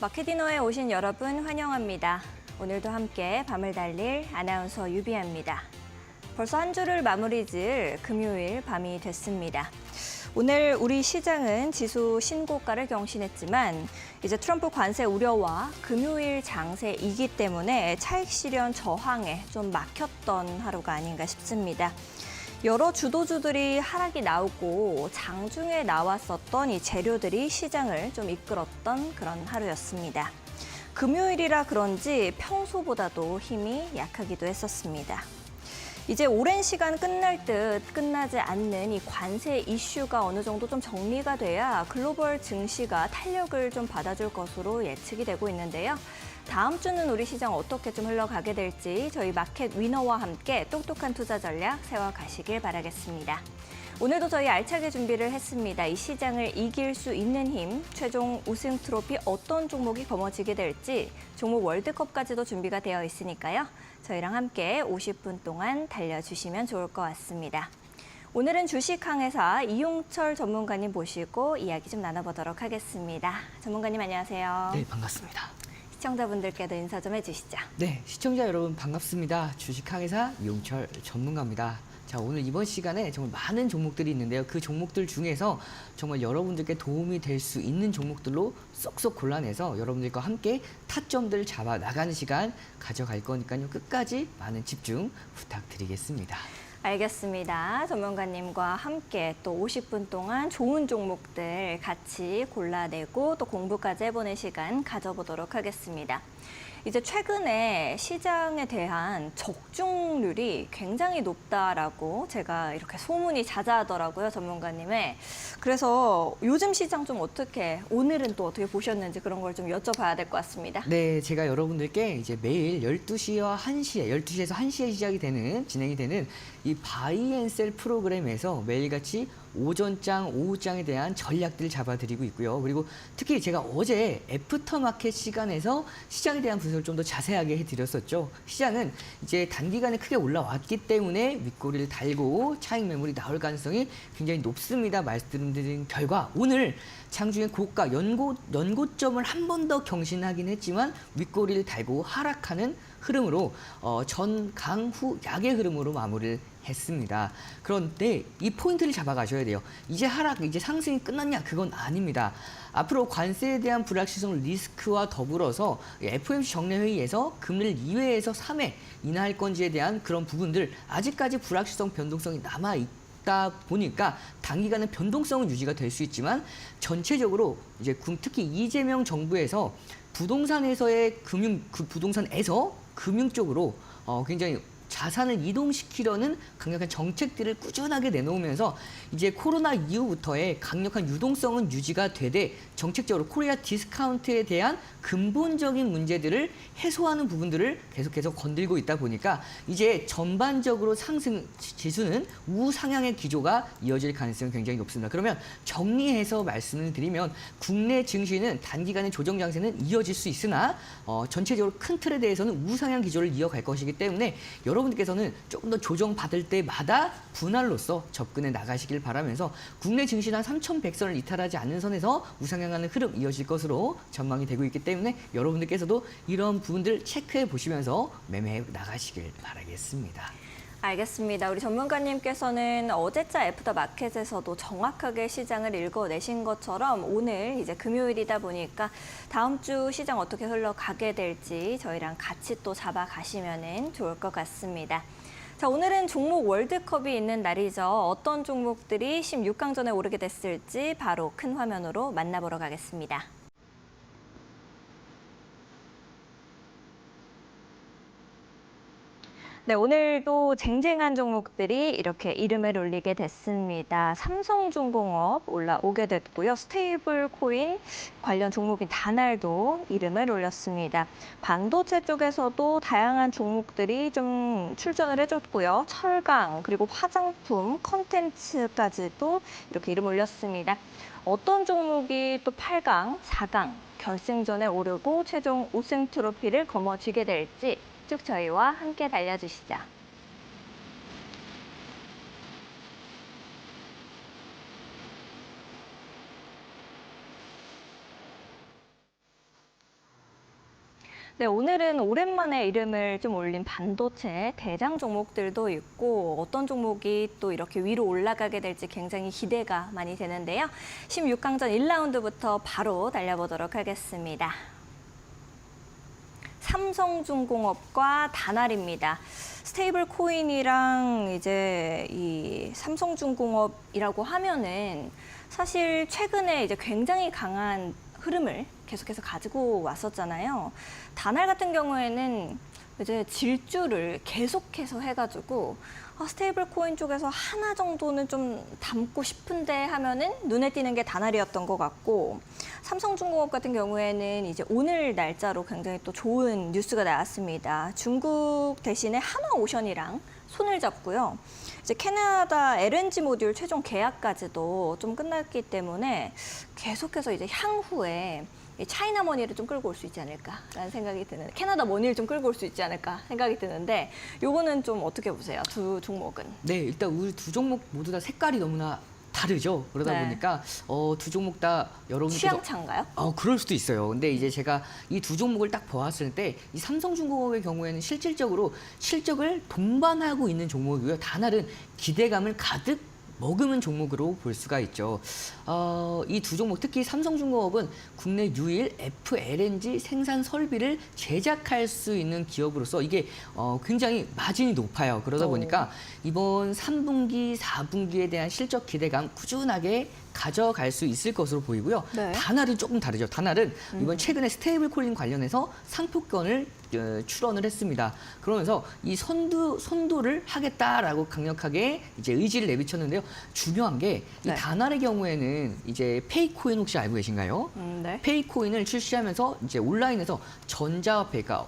마켓디너에 오신 여러분 환영합니다. 오늘도 함께 밤을 달릴 아나운서 유비아입니다. 벌써 한 주를 마무리 지을 금요일 밤이 됐습니다. 오늘 우리 시장은 지수 신고가를 경신했지만 이제 트럼프 관세 우려와 금요일 장세이기 때문에 차익 실현 저항에 좀 막혔던 하루가 아닌가 싶습니다. 여러 주도주들이 하락이 나오고 장중에 나왔었던 이 재료들이 시장을 좀 이끌었던 그런 하루였습니다. 금요일이라 그런지 평소보다도 힘이 약하기도 했었습니다. 이제 오랜 시간 끝날 듯 끝나지 않는 이 관세 이슈가 어느 정도 좀 정리가 돼야 글로벌 증시가 탄력을 좀 받아줄 것으로 예측이 되고 있는데요. 다음 주는 우리 시장 어떻게 좀 흘러가게 될지 저희 마켓 위너와 함께 똑똑한 투자 전략 세워가시길 바라겠습니다. 오늘도 저희 알차게 준비를 했습니다. 이 시장을 이길 수 있는 힘, 최종 우승 트로피 어떤 종목이 거머쥐게 될지 종목 월드컵까지도 준비가 되어 있으니까요. 저희랑 함께 50분 동안 달려주시면 좋을 것 같습니다. 오늘은 주식항해사 이용철 전문가님 모시고 이야기 좀 나눠보도록 하겠습니다. 전문가님 안녕하세요. 네, 반갑습니다. 시청자분들께도 인사 좀 해주시죠. 네, 시청자 여러분 반갑습니다. 주식항해사 이용철 전문가입니다. 자, 오늘 이번 시간에 정말 많은 종목들이 있는데요. 그 종목들 중에서 정말 여러분들께 도움이 될 수 있는 종목들로 쏙쏙 골라내서 여러분들과 함께 타점들 잡아 나가는 시간 가져갈 거니까요. 끝까지 많은 집중 부탁드리겠습니다. 알겠습니다. 전문가님과 함께 또 50분 동안 좋은 종목들 같이 골라내고 또 공부까지 해보는 시간 가져보도록 하겠습니다. 이제 최근에 시장에 대한 적중률이 굉장히 높다라고 제가 이렇게 소문이 자자하더라고요, 전문가님의. 그래서 요즘 시장 좀 어떻게, 오늘은 또 어떻게 보셨는지 그런 걸 좀 여쭤봐야 될 것 같습니다. 네, 제가 여러분들께 이제 매일 12시와 1시에, 12시에서 1시에 진행이 되는 이 바이앤셀 프로그램에서 매일같이 오전장, 오후장에 대한 전략들을 잡아드리고 있고요. 그리고 특히 제가 어제 애프터마켓 시간에서 시장에 대한 분석을 좀 더 자세하게 해드렸었죠. 시장은 이제 단기간에 크게 올라왔기 때문에 윗꼬리를 달고 차익 매물이 나올 가능성이 굉장히 높습니다. 말씀드린 결과 오늘 장중에 고가 연고점을 한 번 더 경신하긴 했지만 윗꼬리를 달고 하락하는 흐름으로 전강후 약의 흐름으로 마무리를 했습니다. 그런데 이 포인트를 잡아가셔야 돼요. 이제 이제 상승이 끝났냐? 그건 아닙니다. 앞으로 관세에 대한 불확실성 리스크와 더불어서 FOMC 정례회의에서 금리를 2회에서 3회 인하할 건지에 대한 그런 부분들 아직까지 불확실성 변동성이 남아있다 보니까 단기간에 변동성은 유지가 될 수 있지만 전체적으로 이제 특히 이재명 정부에서 부동산에서의 부동산에서 금융 쪽으로 굉장히 자산을 이동시키려는 강력한 정책들을 꾸준하게 내놓으면서 이제 코로나 이후부터의 강력한 유동성은 유지가 되되 정책적으로 코리아 디스카운트에 대한 근본적인 문제들을 해소하는 부분들을 계속해서 건들고 있다 보니까 이제 전반적으로 상승 지수는 우상향의 기조가 이어질 가능성이 굉장히 높습니다. 그러면 정리해서 말씀을 드리면 국내 증시는 단기간의 조정 장세는 이어질 수 있으나 전체적으로 큰 틀에 대해서는 우상향 기조를 이어갈 것이기 때문에 여러분들께서는 조금 더 조정받을 때마다 분할로서 접근해 나가시길 바라면서 국내 증시는 한 3,100선을 이탈하지 않는 선에서 우상향하는 흐름 이어질 것으로 전망이 되고 있기 때문에 여러분들께서도 이런 부분들 체크해 보시면서 매매해 나가시길 바라겠습니다. 알겠습니다. 우리 전문가님께서는 어제자 애프터마켓에서도 정확하게 시장을 읽어내신 것처럼 오늘 이제 금요일이다 보니까 다음 주 시장 어떻게 흘러가게 될지 저희랑 같이 또 잡아가시면 좋을 것 같습니다. 자, 오늘은 종목 월드컵이 있는 날이죠. 어떤 종목들이 16강전에 오르게 됐을지 바로 큰 화면으로 만나보러 가겠습니다. 네, 오늘도 쟁쟁한 종목들이 이렇게 이름을 올리게 됐습니다. 삼성중공업 올라오게 됐고요. 스테이블 코인 관련 종목인 다날도 이름을 올렸습니다. 반도체 쪽에서도 다양한 종목들이 좀 출전을 해줬고요. 철강, 그리고 화장품, 컨텐츠까지도 이렇게 이름 올렸습니다. 어떤 종목이 또 8강, 4강 결승전에 오르고 최종 우승 트로피를 거머쥐게 될지 쭉 저희와 함께 달려주시죠. 네, 오늘은 오랜만에 이름을 좀 올린 반도체 대장 종목들도 있고 어떤 종목이 또 이렇게 위로 올라가게 될지 굉장히 기대가 많이 되는데요. 16강전 1라운드부터 바로 달려보도록 하겠습니다. 삼성중공업과 다날입니다. 스테이블 코인이랑 이제 이 삼성중공업이라고 하면은 사실 최근에 이제 굉장히 강한 흐름을 계속해서 가지고 왔었잖아요. 다날 같은 경우에는 이제 질주를 계속해서 해가지고 스테이블 코인 쪽에서 하나 정도는 좀 담고 싶은데 하면은 눈에 띄는 게 다날이었던 것 같고, 삼성중공업 같은 경우에는 이제 오늘 날짜로 굉장히 또 좋은 뉴스가 나왔습니다. 중국 대신에 하나오션이랑 손을 잡고요. 이제 캐나다 LNG 모듈 최종 계약까지도 좀 끝났기 때문에 계속해서 이제 향후에 이 차이나 머니를 좀 끌고 올 수 있지 않을까라는 생각이 드는, 캐나다 머니를 좀 끌고 올 수 있지 않을까 생각이 드는데, 요거는 좀 어떻게 보세요? 두 종목은? 네, 일단 우리 두 종목 모두 다 색깔이 너무나 다르죠. 그러다 네. 보니까 두 종목 다 여러분께서 취향차인가요? 그럴 수도 있어요. 근데 이제 제가 이 두 종목을 딱 보았을 때 이 삼성중공업의 경우에는 실질적으로 실적을 동반하고 있는 종목이고요. 다날은 기대감을 가득 머금은 종목으로 볼 수가 있죠. 이 두 종목, 특히 삼성중공업은 국내 유일 FLNG 생산 설비를 제작할 수 있는 기업으로서 이게 굉장히 마진이 높아요. 그러다 보니까 이번 3분기, 4분기에 대한 실적 기대감 꾸준하게 가져갈 수 있을 것으로 보이고요. 네. 다날은 조금 다르죠. 다날은 이번 최근에 스테이블 코인 관련해서 상품권을 출원을 했습니다. 그러면서 이 선도를 하겠다라고 강력하게 이제 의지를 내비쳤는데요. 중요한 게 이 네. 다날의 경우에는 이제 페이코인 혹시 알고 계신가요? 네. 페이코인을 출시하면서 이제 온라인에서 전자화폐가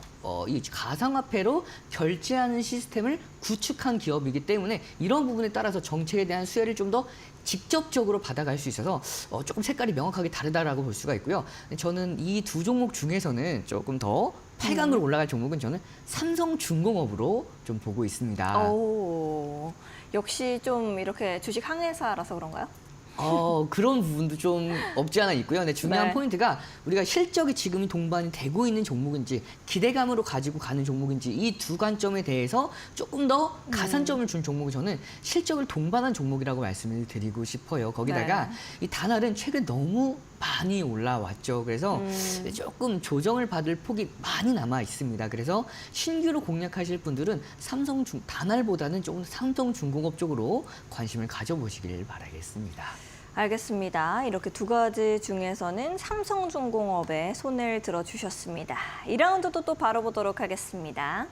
이 가상화폐로 결제하는 시스템을 구축한 기업이기 때문에 이런 부분에 따라서 정책에 대한 수혜를 좀 더 직접적으로 받아갈 수 있어서 조금 색깔이 명확하게 다르다라고 볼 수가 있고요. 저는 이 두 종목 중에서는 조금 더 8강으로 올라갈 종목은 저는 삼성중공업으로 좀 보고 있습니다. 오, 역시 좀 이렇게 주식 항해사라서 그런가요? 그런 부분도 좀 없지 않아 있고요. 근데 중요한 네. 포인트가 우리가 실적이 지금 동반이 되고 있는 종목인지 기대감으로 가지고 가는 종목인지 이 두 관점에 대해서 조금 더 가산점을 준 종목은 저는 실적을 동반한 종목이라고 말씀을 드리고 싶어요. 거기다가 이 다날은 최근 너무 많이 올라왔죠. 그래서 조금 조정을 받을 폭이 많이 남아 있습니다. 그래서 신규로 공략하실 분들은 다날보다는 조금 삼성중공업 쪽으로 관심을 가져보시길 바라겠습니다. 알겠습니다. 이렇게 두 가지 중에서는 삼성중공업에 손을 들어주셨습니다. 2라운드도 또 바로 보도록 하겠습니다.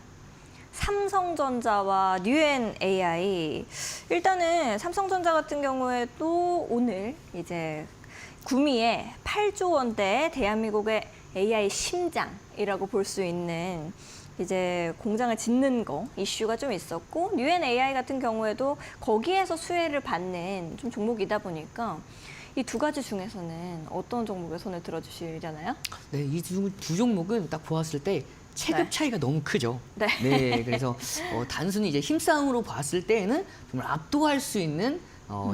삼성전자와 뉴엔AI. 일단은 삼성전자 같은 경우에도 오늘 이제 구미에 8조 원대 대한민국의 AI 심장이라고 볼 수 있는 이제 공장을 짓는 거 이슈가 좀 있었고, 뉴엔AI 같은 경우에도 거기에서 수혜를 받는 좀 종목이다 보니까 이 두 가지 중에서는 어떤 종목에 손을 들어주시려나요? 네, 이 두 종목은 딱 보았을 때 체급 네. 차이가 너무 크죠. 네. 그래서 단순히 이제 힘싸움으로 봤을 때에는 정말 압도할 수 있는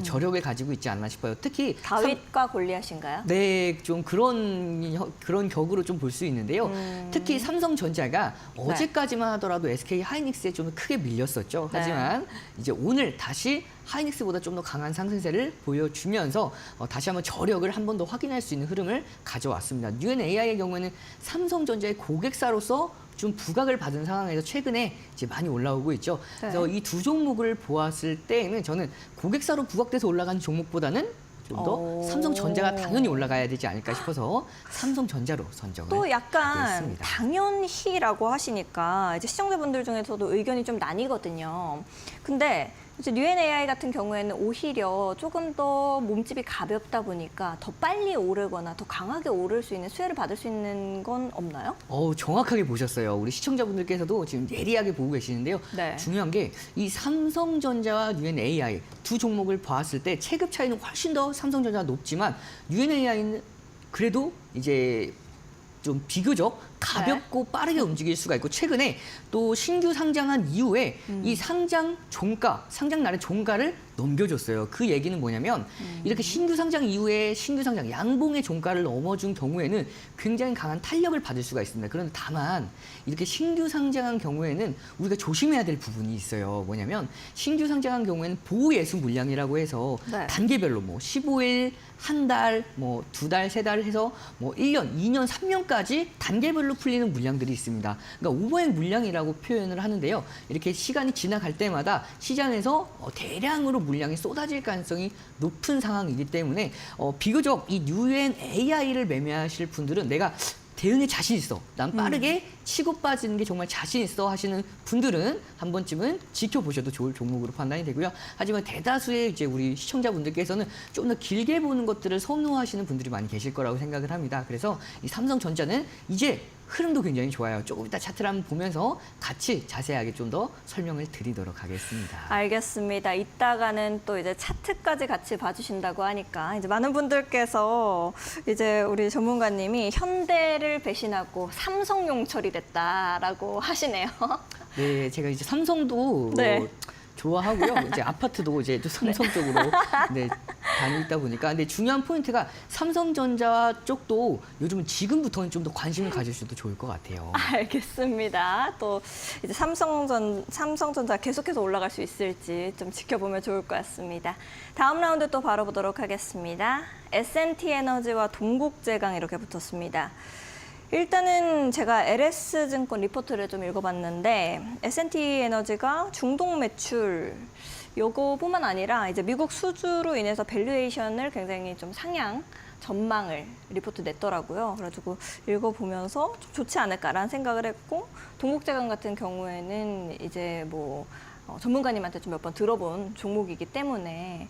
저력을 가지고 있지 않나 싶어요. 특히 다윗과 골리앗인가요? 네, 좀 그런 격으로 좀 볼 수 있는데요. 특히 삼성전자가 어제까지만 하더라도 SK 하이닉스에 좀 크게 밀렸었죠. 하지만 이제 오늘 다시 하이닉스보다 좀 더 강한 상승세를 보여주면서 다시 한번 저력을 한 번 더 확인할 수 있는 흐름을 가져왔습니다. 뉴엔AI의 경우에는 삼성전자의 고객사로서 좀 부각을 받은 상황에서 최근에 이제 많이 올라오고 있죠. 그래서 이 두 종목을 보았을 때에는 저는 고객사로 부각돼서 올라간 종목보다는 좀 더 삼성전자가 당연히 올라가야 되지 않을까 싶어서 삼성전자로 선정을 또 약간 하겠습니다. 당연히라고 하시니까 이제 시청자분들 중에서도 의견이 좀 나뉘거든요. 근데 이제 뉴엔AI 같은 경우에는 오히려 조금 더 몸집이 가볍다 보니까 더 빨리 오르거나 더 강하게 오를 수 있는 수혜를 받을 수 있는 건 없나요? 정확하게 보셨어요. 우리 시청자분들께서도 지금 예리하게 보고 계시는데요. 네. 중요한 게 이 삼성전자와 뉴엔AI 두 종목을 봤을 때 체급 차이는 훨씬 더 삼성전자가 높지만 뉴엔AI는 그래도 이제 좀 비교적 가볍고 빠르게 움직일 수가 있고, 최근에 또 신규 상장한 이후에 이 상장 날의 종가를 넘겨줬어요. 그 얘기는 뭐냐면 이렇게 신규 상장 이후에 신규 상장 양봉의 종가를 넘어준 경우에는 굉장히 강한 탄력을 받을 수가 있습니다. 그런데 다만 이렇게 신규 상장한 경우에는 우리가 조심해야 될 부분이 있어요. 뭐냐면 신규 상장한 경우에는 보호예수 물량이라고 해서 네. 단계별로 뭐 15일, 한 달, 뭐 2달, 3달 해서 뭐 1년, 2년, 3년까지 단계별로 풀리는 물량들이 있습니다. 그러니까 오버행 물량이라고 표현을 하는데요. 이렇게 시간이 지나갈 때마다 시장에서 대량으로 물량이 쏟아질 가능성이 높은 상황이기 때문에 비교적 이 뉴엔 AI를 매매하실 분들은 내가 대응에 자신 있어. 난 빠르게 치고 빠지는 게 정말 자신 있어 하시는 분들은 한 번쯤은 지켜보셔도 좋을 종목으로 판단이 되고요. 하지만 대다수의 이제 우리 시청자분들께서는 좀 더 길게 보는 것들을 선호하시는 분들이 많이 계실 거라고 생각을 합니다. 그래서 이 삼성전자는 이제 흐름도 굉장히 좋아요. 조금 이따 차트를 한번 보면서 같이 자세하게 좀 더 설명을 드리도록 하겠습니다. 알겠습니다. 이따가는 또 이제 차트까지 같이 봐주신다고 하니까 이제 많은 분들께서 이제 우리 전문가님이 현대를 배신하고 삼성용 처리됐다라고 하시네요. 네, 제가 이제 삼성도 네. 좋아하고요. 이제 아파트도 이제 또 삼성 쪽으로 네, 다니다 보니까. 근데 중요한 포인트가 삼성전자 쪽도 요즘은 지금부터는 좀 더 관심을 가지셔도 좋을 것 같아요. 알겠습니다. 또 이제 삼성전자 계속해서 올라갈 수 있을지 좀 지켜보면 좋을 것 같습니다. 다음 라운드 또 바로 보도록 하겠습니다. S&T에너지와 동국제강 이렇게 붙었습니다. 일단은 제가 LS증권 리포트를 좀 읽어봤는데 S&T에너지가 중동 매출 요거뿐만 아니라 이제 미국 수주로 인해서 밸류에이션을 굉장히 좀 상향 전망을 리포트 냈더라고요. 그래가지고 읽어보면서 좀 좋지 않을까라는 생각을 했고 동국제강 같은 경우에는 이제 뭐 전문가님한테 좀 몇 번 들어본 종목이기 때문에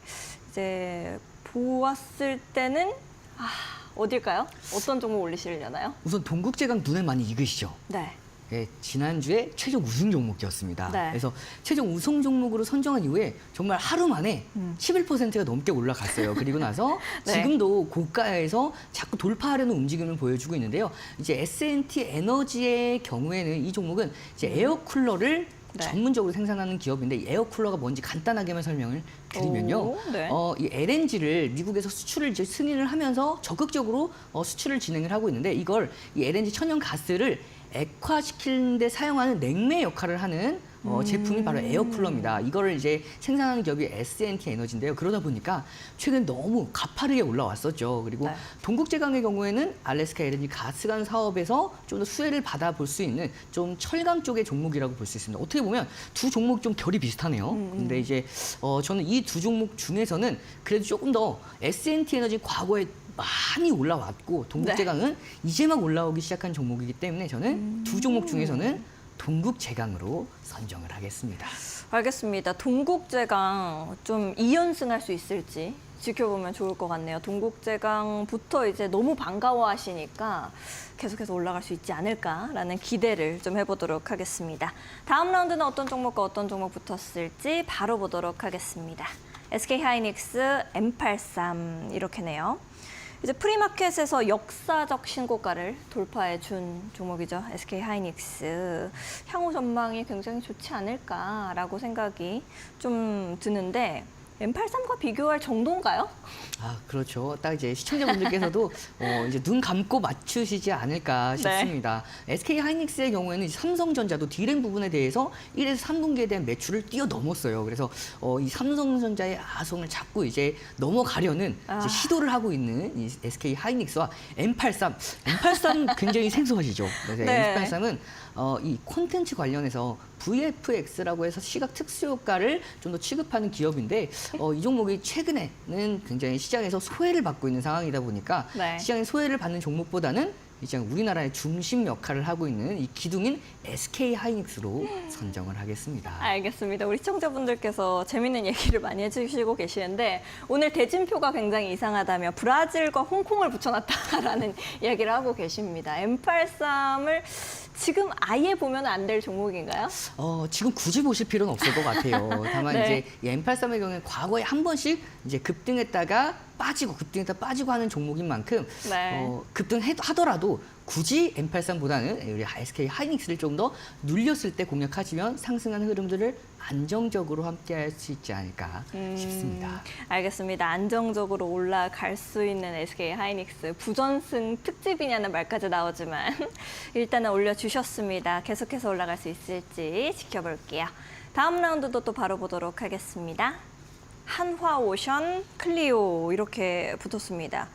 이제 보았을 때는 어딜까요? 어떤 종목 올리시려나요? 우선 동국제강 눈에 많이 익으시죠? 네. 네, 지난주에 최종 우승 종목이었습니다. 네. 그래서 최종 우승 종목으로 선정한 이후에 정말 하루 만에 11%가 넘게 올라갔어요. 그리고 나서 네. 지금도 고가에서 자꾸 돌파하려는 움직임을 보여주고 있는데요. 이제 S&T 에너지의 경우에는 이 종목은 이제 에어쿨러를 네. 전문적으로 생산하는 기업인데 이 에어쿨러가 뭔지 간단하게만 설명을 드리면요. 오, 네. 이 LNG를 미국에서 수출을 이제 승인을 하면서 적극적으로 수출을 진행을 하고 있는데 이걸 이 LNG 천연 가스를 액화시키는 데 사용하는 냉매 역할을 하는 제품이 바로 에어쿨러입니다. 이거를 이제 생산하는 기업이 S&T 에너지인데요. 그러다 보니까 최근 너무 가파르게 올라왔었죠. 그리고 네. 동국제강의 경우에는 알래스카 LNG 가스관 사업에서 좀 더 수혜를 받아볼 수 있는 좀 철강 쪽의 종목이라고 볼 수 있습니다. 어떻게 보면 두 종목 좀 결이 비슷하네요. 근데 이제 저는 이 두 종목 중에서는 그래도 조금 더 S&T 에너지 과거에 많이 올라왔고 동국제강은 이제 막 올라오기 시작한 종목이기 때문에 저는 두 종목 중에서는 동국제강으로 선정을 하겠습니다. 알겠습니다. 동국제강 좀 2연승할 수 있을지 지켜보면 좋을 것 같네요. 동국제강부터 이제 너무 반가워하시니까 계속해서 올라갈 수 있지 않을까라는 기대를 좀 해보도록 하겠습니다. 다음 라운드는 어떤 종목과 어떤 종목 붙었을지 바로 보도록 하겠습니다. SK하이닉스 M83 이렇게네요. 이제 프리마켓에서 역사적 신고가를 돌파해 준 종목이죠. SK하이닉스. 향후 전망이 굉장히 좋지 않을까라고 생각이 좀 드는데 M83과 비교할 정도인가요? 그렇죠. 딱 이제 시청자분들께서도 이제 눈 감고 맞추시지 않을까 싶습니다. SK하이닉스의 경우에는 삼성전자도 D램 부분에 대해서 1에서 3분기에 대한 매출을 뛰어넘었어요. 그래서 이 삼성전자의 아성을 자꾸 이제 넘어가려는 이제 시도를 하고 있는 이 SK하이닉스와 M83 굉장히 생소하시죠? 그래서 네. M83은 이 콘텐츠 관련해서 VFX라고 해서 시각 특수 효과를 좀 더 취급하는 기업인데 이 종목이 최근에는 굉장히 시장에서 소외를 받고 있는 상황이다 보니까 네. 시장에 소외를 받는 종목보다는 이제 우리나라의 중심 역할을 하고 있는 이 기둥인 SK하이닉스로 선정을 하겠습니다. 알겠습니다. 우리 시청자분들께서 재밌는 얘기를 많이 해주시고 계시는데 오늘 대진표가 굉장히 이상하다며 브라질과 홍콩을 붙여놨다라는 이야기를 하고 계십니다. M83을 지금 아예 보면 안 될 종목인가요? 지금 굳이 보실 필요는 없을 것 같아요. 다만 네. 이제 이 M83의 경우에 과거에 한 번씩 이제 급등했다가 빠지고 급등했다 빠지고 하는 종목인 만큼 네. 급등하더라도 굳이 M83보다는 우리 SK 하이닉스를 좀 더 눌렸을 때 공략하시면 상승하는 흐름들을 안정적으로 함께할 수 있지 않을까 싶습니다. 알겠습니다. 안정적으로 올라갈 수 있는 SK 하이닉스 부전승 특집이냐는 말까지 나오지만 일단은 올려주셨습니다. 계속해서 올라갈 수 있을지 지켜볼게요. 다음 라운드도 또 바로 보도록 하겠습니다. 한화오션, 클리오 이렇게 붙었습니다.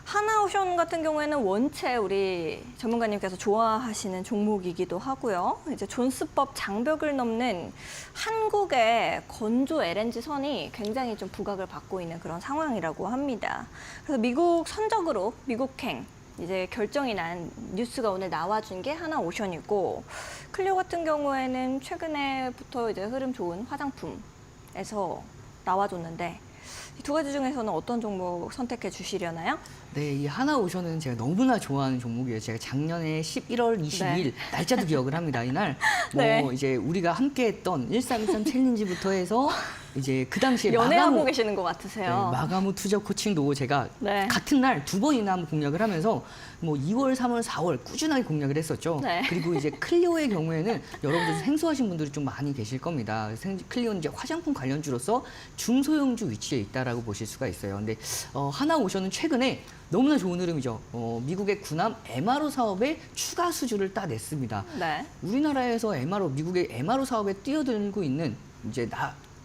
하나오션 같은 경우에는 원체 우리 전문가님께서 좋아하시는 종목이기도 하고요. 이제 존스법 장벽을 넘는 한국의 건조 LNG 선이 굉장히 좀 부각을 받고 있는 그런 상황이라고 합니다. 그래서 미국 선적으로 미국행 이제 결정이 난 뉴스가 오늘 나와준 게 하나오션이고, 클리오 같은 경우에는 최근에부터 이제 흐름 좋은 화장품에서 나와줬는데 이 두 가지 중에서는 어떤 종목 선택해 주시려나요? 네, 이 하나오션은 제가 너무나 좋아하는 종목이에요. 제가 작년에 11월 22일 네. 날짜도 기억을 합니다. 이날 뭐 네. 이제 우리가 함께했던 1313 챌린지부터 해서 이제 그 당시에 연애하고 계시는 것 같으세요. 마가무 투자 코칭도 제가 네. 같은 날 2번이나 한번 공략을 하면서 뭐 2월, 3월, 4월 꾸준하게 공략을 했었죠. 네. 그리고 이제 클리오의 경우에는 여러분들 생소하신 분들이 좀 많이 계실 겁니다. 클리오는 이제 화장품 관련주로서 중소형주 위치에 있다라고 보실 수가 있어요. 근데 하나오션은 최근에 너무나 좋은 흐름이죠. 미국의 군함 MRO 사업에 추가 수주를 따냈습니다. 네. 우리나라에서 미국의 MRO 사업에 뛰어들고 있는 이제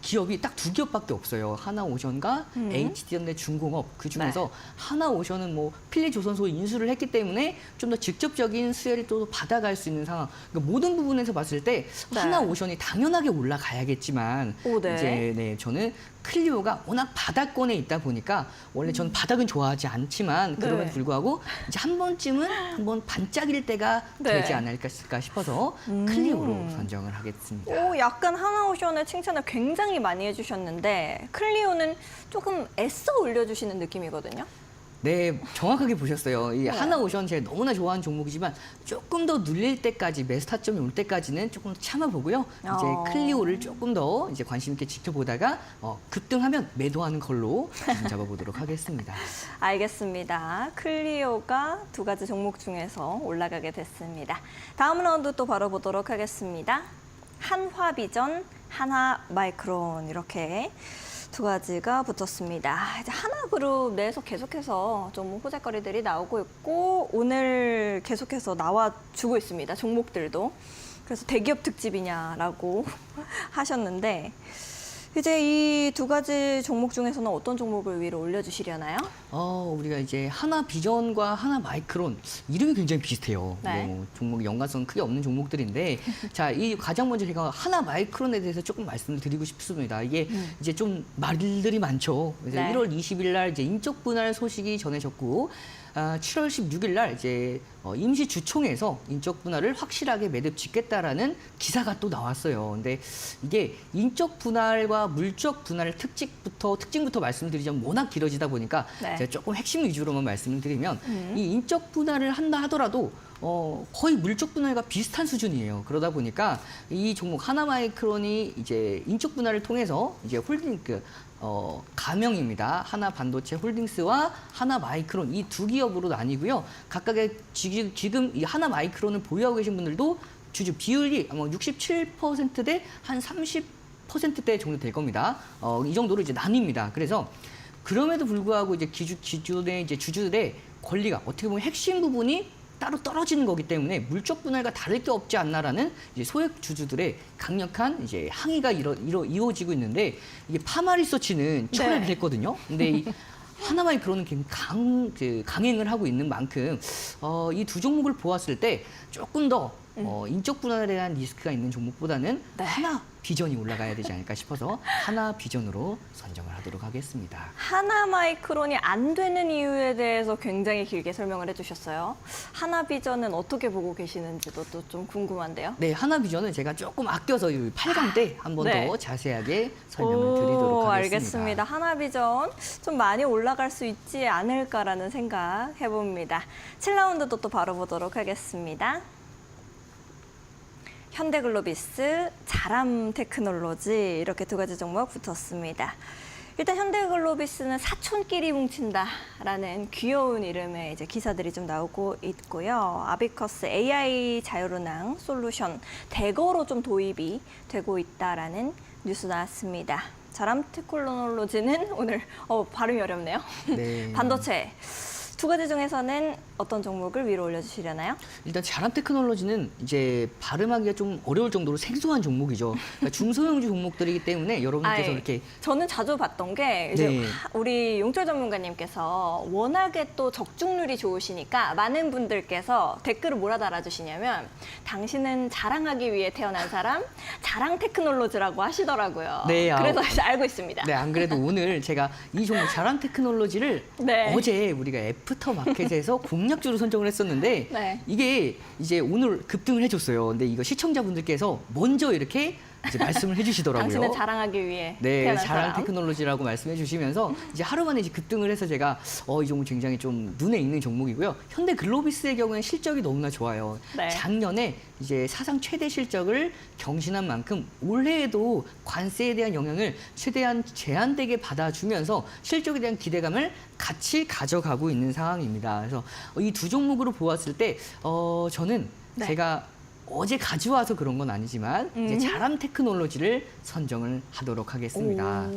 기업이 딱 두 기업밖에 없어요. 하나오션과 HD현대 중공업. 그 중에서 하나오션은 뭐 필리조선소 인수를 했기 때문에 좀 더 직접적인 수혜를 또 받아갈 수 있는 상황. 그러니까 모든 부분에서 봤을 때 네. 하나오션이 당연하게 올라가야겠지만 오, 네. 이제 저는 클리오가 워낙 바닥권에 있다 보니까 원래 전 바닥은 좋아하지 않지만 그럼에도 네. 불구하고 이제 한 번쯤은 한번 반짝일 때가 네. 되지 않을까 싶어서 클리오로 선정을 하겠습니다. 오, 약간 하나오션의 칭찬을 굉장히 많이 해주셨는데 클리오는 조금 애써 올려주시는 느낌이거든요. 네, 정확하게 보셨어요. 이 네. 하나오션 제가 너무나 좋아하는 종목이지만 조금 더 눌릴 때까지 매수 타점이 올 때까지는 조금 더 참아보고요. 이제 클리오를 조금 더 이제 관심 있게 지켜보다가 급등하면 매도하는 걸로 기준 잡아보도록 하겠습니다. 알겠습니다. 클리오가 두 가지 종목 중에서 올라가게 됐습니다. 다음 라운드 또 바로 보도록 하겠습니다. 한화비전, 하나마이크론 이렇게 두 가지가 붙었습니다. 이제 하나그룹 내에서 계속해서 좀 호재거리들이 나오고 있고 오늘 계속해서 나와주고 있습니다. 종목들도. 그래서 대기업 특집이냐라고 하셨는데 이제 이 두 가지 종목 중에서는 어떤 종목을 위로 올려주시려나요? 우리가 이제 하나비전과 하나마이크론 이름이 굉장히 비슷해요. 네. 뭐 종목 연관성 크게 없는 종목들인데 자, 이 가장 먼저 제가 하나마이크론에 대해서 조금 말씀을 드리고 싶습니다. 이게 이제 좀 말들이 많죠. 그래서 네. 1월 20일 날 이제 인적 분할 소식이 전해졌고 7월 16일 날 이제 임시 주총에서 인적 분할을 확실하게 매듭 짓겠다라는 기사가 또 나왔어요. 근데 이게 인적 분할과 물적 분할 특징부터 말씀드리자면 워낙 길어지다 보니까 네. 제가 조금 핵심 위주로만 말씀을 드리면 이 인적 분할을 한다 하더라도 거의 물적 분할과 비슷한 수준이에요. 그러다 보니까 이 종목 하나마이크론이 이제 인적 분할을 통해서 이제 가명입니다. 하나반도체 홀딩스와 하나마이크론 이 두 기업으로 나뉘고요. 각각의 지금 이 하나마이크론을 보유하고 계신 분들도 주주 비율이 아마 67%대 한 30%대 정도 될 겁니다. 이 정도로 이제 나뉩니다. 그래서 그럼에도 불구하고 이제 기존의 이제 주주들의 권리가 어떻게 보면 핵심 부분이 따로 떨어지는 거기 때문에 물적 분할과 다를 게 없지 않나라는 이제 소액 주주들의 강력한 이제 항의가 이루어지고 있는데 이게 파마리서치는 철회를 네. 했거든요. 근데 이 하나마이크론은 강행을 하고 있는 만큼 이 두 종목을 보았을 때 조금 더 인적 분할에 대한 리스크가 있는 종목보다는 네. 하나비전이 올라가야 되지 않을까 싶어서 하나비전으로 선정을 하도록 하겠습니다. 하나마이크론이 안 되는 이유에 대해서 굉장히 길게 설명을 해주셨어요. 하나비전은 어떻게 보고 계시는지도 또 좀 궁금한데요. 네, 하나비전은 제가 조금 아껴서 8강 때 한 번 더 네. 자세하게 설명을 드리도록 하겠습니다. 알겠습니다. 하나비전 좀 많이 올라갈 수 있지 않을까라는 생각 해봅니다. 7라운드도 또 바로 보도록 하겠습니다. 현대글로비스, 자람테크놀로지 이렇게 두 가지 종목 붙었습니다. 일단 현대글로비스는 사촌끼리 뭉친다라는 귀여운 이름의 이제 기사들이 좀 나오고 있고요. 아비커스 AI 자율은행 솔루션 대거로 좀 도입이 되고 있다라는 뉴스 나왔습니다. 자람 테크놀로지는 오늘 발음이 어렵네요. 네. 반도체. 두 가지 중에서는 어떤 종목을 위로 올려주시려나요? 일단 자람 테크놀로지는 이제 발음하기가 좀 어려울 정도로 생소한 종목이죠. 그러니까 중소형주 종목들이기 때문에 여러분께서 이렇게 저는 자주 봤던 게 이제 네. 우리 용철 전문가님께서 워낙에 또 적중률이 좋으시니까 많은 분들께서 댓글을 뭐라 달아주시냐면 당신은 자랑하기 위해 태어난 사람, 자랑 테크놀로지라고 하시더라고요. 네, 그래서 이제 알고 있습니다. 네, 안 그래도 오늘 제가 이 종목 자람 테크놀로지를 네. 어제 우리가 애프터 마켓에서 공략주로 선정을 했었는데 네. 이게 이제 오늘 급등을 해줬어요. 근데 이거 시청자분들께서 먼저 이렇게 이제 말씀을 해주시더라고요. 당신은 자랑하기 위해 네, 태어난 자랑 사람. 테크놀로지라고 말씀해 주시면서 이제 하루 만에 이제 급등을 해서 제가 이 종목 굉장히 좀 눈에 익는 종목이고요. 현대 글로비스의 경우에는 실적이 너무나 좋아요. 네. 작년에 이제 사상 최대 실적을 경신한 만큼 올해에도 관세에 대한 영향을 최대한 제한되게 받아주면서 실적에 대한 기대감을 같이 가져가고 있는 상황입니다. 그래서 이 두 종목으로 보았을 때 저는 네. 제가 어제 가져와서 그런 건 아니지만 이제 자람 테크놀로지를 선정을 하도록 하겠습니다.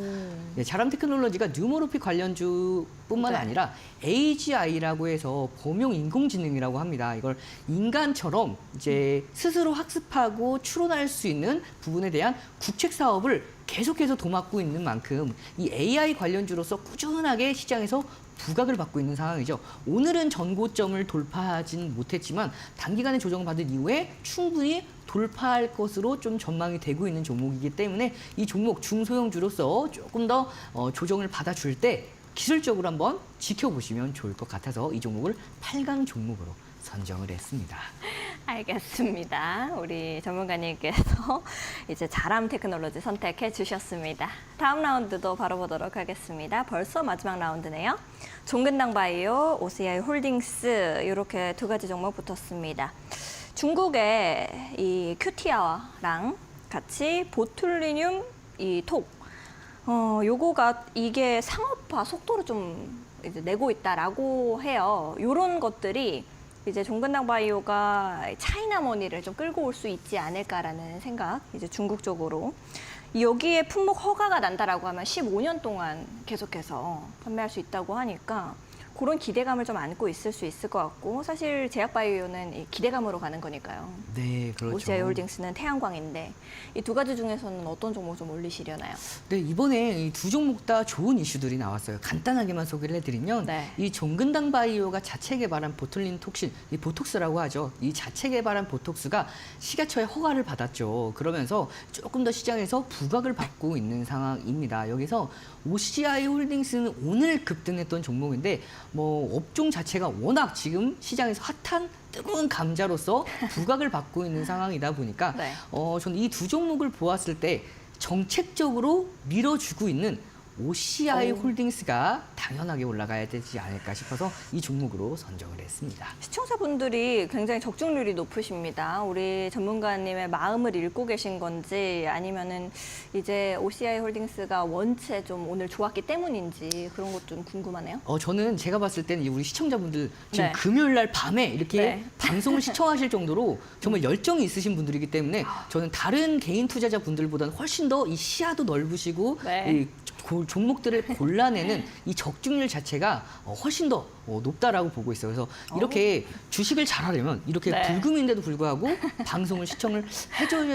네, 자람 테크놀로지가 뉴머로피 관련주뿐만 네. 아니라 AGI라고 해서 범용 인공지능이라고 합니다. 이걸 인간처럼 이제 스스로 학습하고 추론할 수 있는 부분에 대한 국책 사업을 계속해서 도맡고 있는 만큼 이 AI 관련주로서 꾸준하게 시장에서 부각을 받고 있는 상황이죠. 오늘은 전고점을 돌파하진 못했지만 단기간에 조정을 받은 이후에 충분히 돌파할 것으로 좀 전망이 되고 있는 종목이기 때문에 이 종목 중소형주로서 조금 더 조정을 받아줄 때 기술적으로 한번 지켜보시면 좋을 것 같아서 이 종목을 8강 종목으로 선정을 했습니다. 알겠습니다. 우리 전문가님께서 이제 자람 테크놀로지 선택해 주셨습니다. 다음 라운드도 바로 보도록 하겠습니다. 벌써 마지막 라운드네요. 종근당 바이오, OCI 홀딩스 이렇게 두 가지 종목 붙었습니다. 중국의 이 큐티아랑 같이 보툴리늄 이 톡, 요거가 이게 상업화 속도를 좀 이제 내고 있다라고 해요. 요런 것들이 이제 종근당 바이오가 차이나 머니를 좀 끌고 올 수 있지 않을까라는 생각, 이제 중국 쪽으로. 여기에 품목 허가가 난다라고 하면 15년 동안 계속해서 판매할 수 있다고 하니까 그런 기대감을 좀 안고 있을 수 있을 것 같고, 사실 제약바이오는 이 기대감으로 가는 거니까요. 네, 그렇죠. OCI 홀딩스는 태양광인데 이 두 가지 중에서는 어떤 종목 좀 올리시려나요? 네, 이번에 이 두 종목 다 좋은 이슈들이 나왔어요. 간단하게만 소개를 해드리면 네. 이 종근당 바이오가 자체 개발한 보툴린 톡신, 이 보톡스라고 하죠. 이 자체 개발한 보톡스가 식약처의 허가를 받았죠. 그러면서 조금 더 시장에서 부각을 받고 있는 상황입니다. 여기서 OCI 홀딩스는 오늘 급등했던 종목인데 뭐 업종 자체가 워낙 지금 시장에서 핫한 뜨거운 감자로서 부각을 받고 있는 상황이다 보니까 네. 저는 이 두 종목을 보았을 때 정책적으로 밀어주고 있는 OCI 홀딩스가 당연하게 올라가야 되지 않을까 싶어서 이 종목으로 선정을 했습니다. 시청자분들이 굉장히 적중률이 높으십니다. 우리 전문가님의 마음을 읽고 계신 건지 아니면은 이제 OCI 홀딩스가 원체 좀 오늘 좋았기 때문인지 그런 것 좀 궁금하네요. 저는 제가 봤을 때는 우리 시청자분들 지금 네. 금요일 날 밤에 이렇게 네. 방송을 시청하실 정도로 정말 열정이 있으신 분들이기 때문에 저는 다른 개인 투자자 분들보다는 훨씬 더 이 시야도 넓으시고 네. 이 종목들을 골라내는 이 적중률 자체가 훨씬 더 높다라고 보고 있어요. 그래서 이렇게 주식을 잘하려면 이렇게 네. 불금인데도 불구하고 방송을 시청을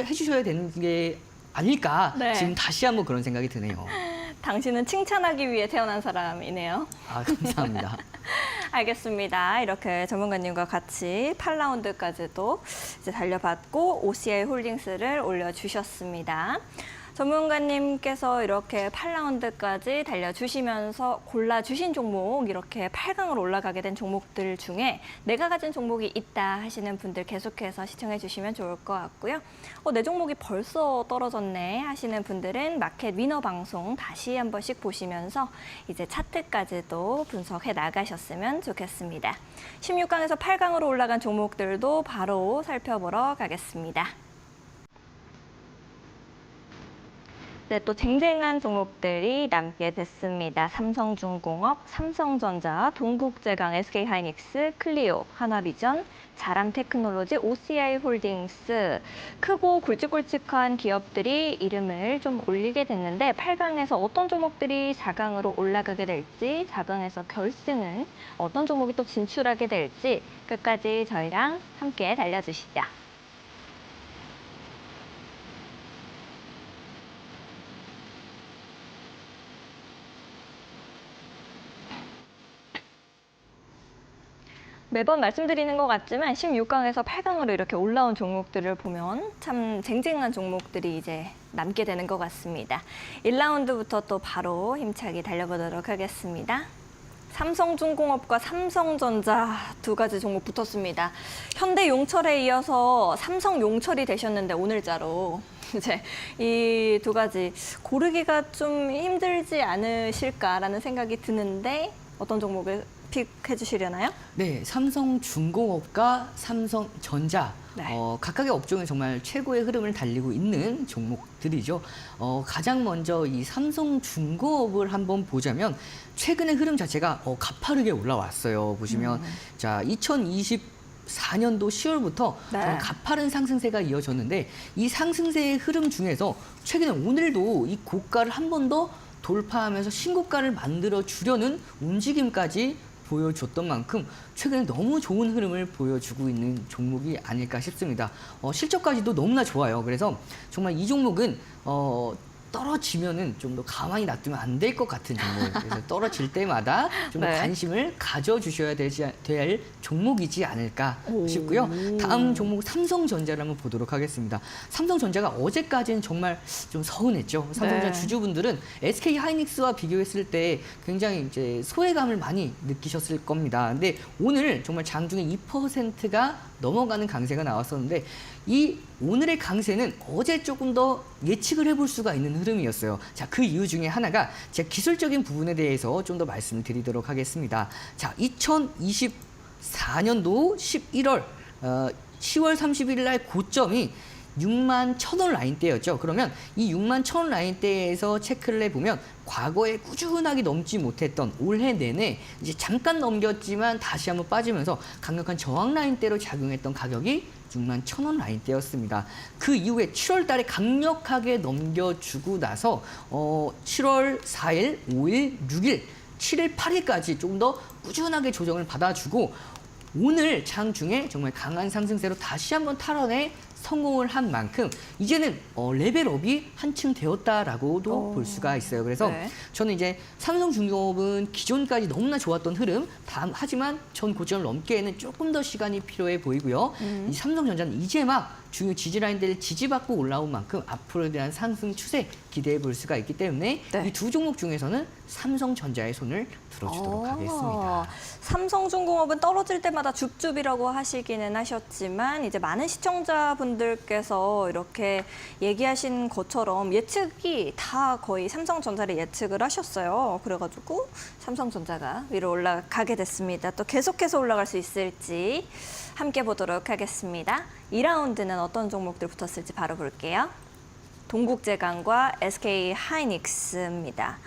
해주셔야 되는 게 아닐까 네. 지금 다시 한번 그런 생각이 드네요. 당신은 칭찬하기 위해 태어난 사람이네요. 아, 감사합니다. 알겠습니다. 이렇게 전문가님과 같이 8라운드까지도 이제 달려봤고 OCI 홀딩스를 올려주셨습니다. 전문가님께서 이렇게 8라운드까지 달려주시면서 골라주신 종목, 이렇게 8강으로 올라가게 된 종목들 중에 내가 가진 종목이 있다 하시는 분들 계속해서 시청해 주시면 좋을 것 같고요. 내 종목이 벌써 떨어졌네 하시는 분들은 마켓 위너 방송 다시 한 번씩 보시면서 이제 차트까지도 분석해 나가셨으면 좋겠습니다. 16강에서 8강으로 올라간 종목들도 바로 살펴보러 가겠습니다. 네, 또 쟁쟁한 종목들이 남게 됐습니다. 삼성중공업, 삼성전자, 동국제강, SK하이닉스, 클리오, 한화비전, 자람테크놀로지, OCI홀딩스 크고 굵직굵직한 기업들이 이름을 좀 올리게 됐는데 8강에서 어떤 종목들이 4강으로 올라가게 될지 4강에서 결승은 어떤 종목이 또 진출하게 될지 끝까지 저희랑 함께 달려주시죠. 매번 말씀드리는 것 같지만 16강에서 8강으로 이렇게 올라온 종목들을 보면 참 쟁쟁한 종목들이 이제 남게 되는 것 같습니다. 1라운드부터 또 바로 힘차게 달려보도록 하겠습니다. 삼성중공업과 삼성전자 두 가지 종목 붙었습니다. 현대용철에 이어서 삼성용철이 되셨는데 오늘자로 이제 이 두 가지 고르기가 좀 힘들지 않으실까라는 생각이 드는데 어떤 종목을 픽해 주시려나요? 네, 삼성중공업과 삼성전자 네. 각각의 업종에 정말 최고의 흐름을 달리고 있는 종목들이죠. 가장 먼저 이 삼성중공업을 한번 보자면 최근의 흐름 자체가 가파르게 올라왔어요. 보시면 자 2024년도 10월부터 네. 정말 가파른 상승세가 이어졌는데 이 상승세의 흐름 중에서 최근에 오늘도 이 고가를 한 번 더 돌파하면서 신고가를 만들어 주려는 움직임까지 보여줬던 만큼 최근에 너무 좋은 흐름을 보여주고 있는 종목이 아닐까 싶습니다. 실적까지도 너무나 좋아요. 그래서 정말 이 종목은 떨어지면은 좀 더 가만히 놔두면 안 될 것 같은 종목. 그래서 떨어질 때마다 좀 더 네. 관심을 가져주셔야 될 종목이지 않을까 싶고요. 다음 종목 삼성전자를 한번 보도록 하겠습니다. 삼성전자가 어제까지는 정말 좀 서운했죠. 삼성전자 네. 주주분들은 SK하이닉스와 비교했을 때 굉장히 이제 소외감을 많이 느끼셨을 겁니다. 근데 오늘 정말 장중에 2%가 넘어가는 강세가 나왔었는데 이 오늘의 강세는 어제 조금 더 예측을 해볼 수가 있는 흐름이었어요. 자, 그 이유 중에 하나가 제가 기술적인 부분에 대해서 좀 더 말씀을 드리도록 하겠습니다. 자, 2024년도 11월 10월 31일 날 고점이 6만 1,000원 라인대였죠. 그러면 이 6만 1,000원 라인대에서 체크를 해보면 과거에 꾸준하게 넘지 못했던 올해 내내 이제 잠깐 넘겼지만 다시 한번 빠지면서 강력한 저항 라인대로 작용했던 가격이 6만 1,000원 라인대였습니다. 그 이후에 7월 달에 강력하게 넘겨주고 나서 7월 4일, 5일, 6일, 7일, 8일까지 조금 더 꾸준하게 조정을 받아주고 오늘 장중에 정말 강한 상승세로 다시 한번 탈환에 성공을 한 만큼 이제는 레벨업이 한층 되었다라고도 볼 수가 있어요. 그래서 네. 저는 이제 삼성중공업은 기존까지 너무나 좋았던 흐름, 하지만 전 고점을 넘기에는 조금 더 시간이 필요해 보이고요. 이 삼성전자는 이제 막 중요 지지라인들을 지지받고 올라온 만큼 앞으로에 대한 상승 추세 기대해 볼 수가 있기 때문에 네. 이 두 종목 중에서는 삼성전자의 손을 들어주도록 하겠습니다. 삼성중공업은 떨어질 때마다 줍줍이라고 하시기는 하셨지만 이제 많은 시청자분들께서 이렇게 얘기하신 것처럼 예측이 다 거의 삼성전자를 예측을 하셨어요. 그래가지고 삼성전자가 위로 올라가게 됐습니다. 또 계속해서 올라갈 수 있을지 함께 보도록 하겠습니다. 2라운드는 어떤 종목들 붙었을지 바로 볼게요. 동국제강과 SK하이닉스입니다.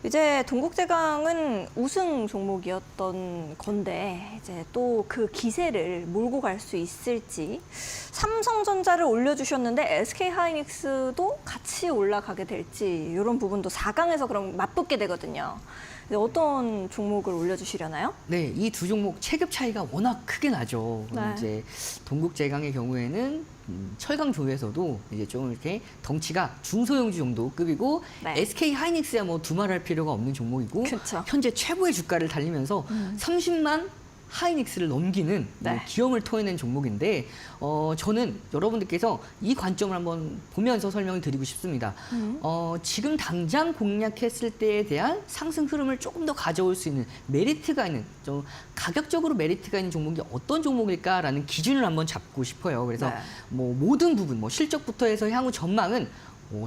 이제 동국제강은 우승 종목이었던 건데 이제 또 그 기세를 몰고 갈 수 있을지 삼성전자를 올려주셨는데 SK하이닉스도 같이 올라가게 될지 이런 부분도 4강에서 그럼 맞붙게 되거든요. 어떤 종목을 올려주시려나요? 네, 이 두 종목 체급 차이가 워낙 크게 나죠. 네. 이제 동국제강의 경우에는 철강 조에서도 이제 좀 이렇게 덩치가 중소형주 정도 급이고 네. SK하이닉스야 뭐 두말할 필요가 없는 종목이고 그쵸. 현재 최고의 주가를 달리면서 30만 하이닉스를 넘기는 네. 기염을 토해낸 종목인데 저는 여러분들께서 이 관점을 한번 보면서 설명을 드리고 싶습니다. 지금 당장 공략했을 때에 대한 상승 흐름을 조금 더 가져올 수 있는 메리트가 있는 좀 가격적으로 메리트가 있는 종목이 어떤 종목일까라는 기준을 한번 잡고 싶어요. 그래서 네. 뭐 모든 부분, 뭐 실적부터 해서 향후 전망은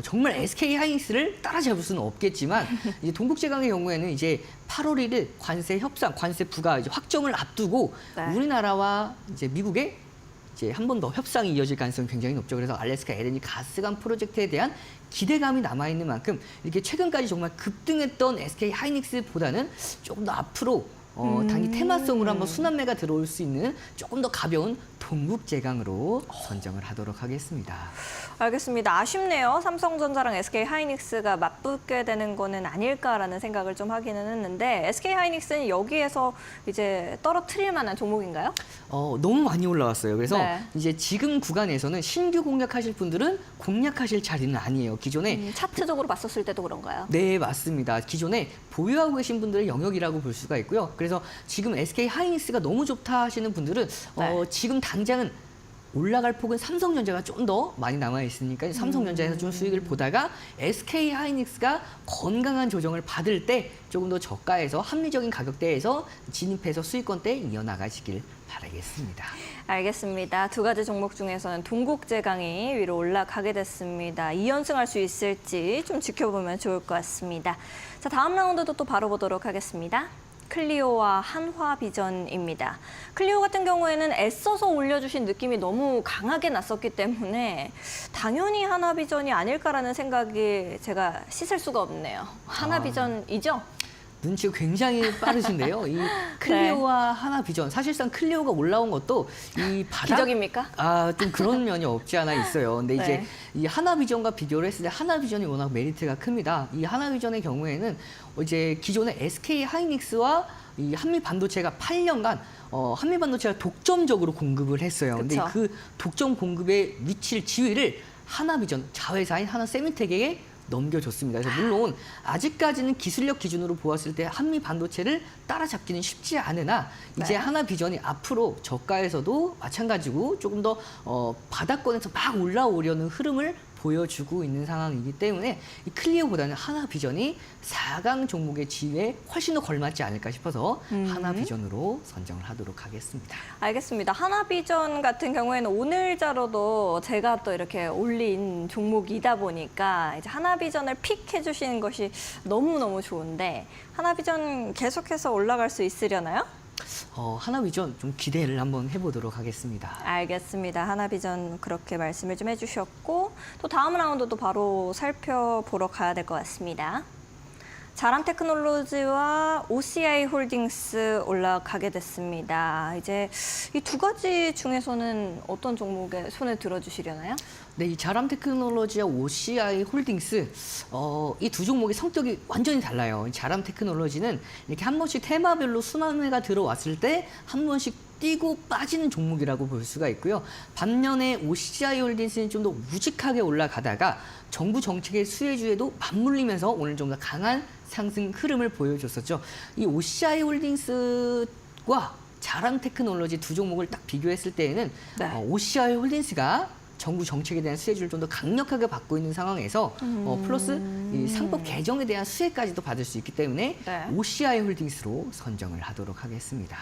정말 SK하이닉스를 따라잡을 수는 없겠지만 이제 동국제강의 경우에는 이제 8월 1일 관세 협상, 관세 부과 이제 확정을 앞두고 네. 우리나라와 이제 미국의 이제 한 번 더 협상이 이어질 가능성이 굉장히 높죠. 그래서 알래스카 LNG 가스관 프로젝트에 대한 기대감이 남아있는 만큼 이렇게 최근까지 정말 급등했던 SK 하이닉스보다는 조금 더 앞으로 단기 테마성으로 한번 순환매가 들어올 수 있는 조금 더 가벼운 동국제강으로 선정을 하도록 하겠습니다. 알겠습니다. 아쉽네요. 삼성전자랑 SK 하이닉스가 맞붙게 되는 거는 아닐까라는 생각을 좀 하기는 했는데 SK 하이닉스는 여기에서 이제 떨어뜨릴 만한 종목인가요? 너무 많이 올라왔어요. 그래서 네. 이제 지금 구간에서는 신규 공략하실 분들은 공략하실 자리는 아니에요. 기존에 차트적으로 봤었을 때도 그런가요? 네, 맞습니다. 기존에 보유하고 계신 분들의 영역이라고 볼 수가 있고요. 그래서 지금 SK 하이닉스가 너무 좋다 하시는 분들은 네. 지금 당장은 올라갈 폭은 삼성전자가 좀 더 많이 남아 있으니까 삼성전자에서 좀 수익을 보다가 SK 하이닉스가 건강한 조정을 받을 때 조금 더 저가에서 합리적인 가격대에서 진입해서 수익권대 이어나가시길 바라겠습니다. 알겠습니다. 두 가지 종목 중에서는 동국제강이 위로 올라가게 됐습니다. 2연승할 수 있을지 좀 지켜보면 좋을 것 같습니다. 자, 다음 라운드도 또 바로 보도록 하겠습니다. 클리오와 한화비전입니다. 클리오 같은 경우에는 애써서 올려주신 느낌이 너무 강하게 났었기 때문에 당연히 한화비전이 아닐까라는 생각이 제가 씻을 수가 없네요. 한화비전이죠? 눈치가 굉장히 빠르신데요. 이 클리오와 하나비전, 사실상 클리오가 올라온 것도 이 바닥 기적입니까? 좀 그런 면이 없지 않아 있어요. 근데 이제 네. 이 하나비전과 비교를 했을 때 하나비전이 워낙 메리트가 큽니다. 이 하나비전의 경우에는 이제 기존의 SK 하이닉스와 이 한미반도체가 8년간 한미반도체가 독점적으로 공급을 했어요. 근데 그쵸. 그 독점 공급의 위치를 지위를 하나비전 자회사인 하나세미텍에게 넘겨줬습니다. 그래서 물론 아직까지는 기술력 기준으로 보았을 때 한미 반도체를 따라잡기는 쉽지 않으나 이제 네. 하나비전이 앞으로 저가에서도 마찬가지고 조금 더 바닥권에서 막 올라오려는 흐름을 보여주고 있는 상황이기 때문에 이 클리오보다는 하나비전이 4강 종목의 지위에 훨씬 더 걸맞지 않을까 싶어서 하나비전으로 선정을 하도록 하겠습니다. 알겠습니다. 하나비전 같은 경우에는 오늘자로도 제가 또 이렇게 올린 종목이다 보니까 이제 하나비전을 픽해 주시는 것이 너무너무 좋은데 하나비전 계속해서 올라갈 수 있으려나요? 하나비전 좀 기대를 한번 해보도록 하겠습니다. 알겠습니다. 하나비전 그렇게 말씀을 좀 해주셨고 또 다음 라운드도 바로 살펴보러 가야 될 것 같습니다. 자람테크놀로지와 OCI 홀딩스 올라가게 됐습니다. 이제 이 두 가지 중에서는 어떤 종목에 손에 들어주시려나요? 네, 이 자람테크놀로지와 OCI 홀딩스 이 두 종목의 성격이 완전히 달라요. 자람테크놀로지는 이렇게 한 번씩 테마별로 순환매가 들어왔을 때 한 번씩 뛰고 빠지는 종목이라고 볼 수가 있고요. 반면에 OCI 홀딩스는 좀 더 우직하게 올라가다가 정부 정책의 수혜주에도 맞물리면서 오늘 좀 더 강한 상승 흐름을 보여줬었죠. 이 OCI 홀딩스와 자람테크놀로지 두 종목을 딱 비교했을 때에는 네. OCI 홀딩스가 정부 정책에 대한 수혜주를 좀 더 강력하게 받고 있는 상황에서 플러스 이 상법 개정에 대한 수혜까지도 받을 수 있기 때문에 네. OCI 홀딩스로 선정을 하도록 하겠습니다.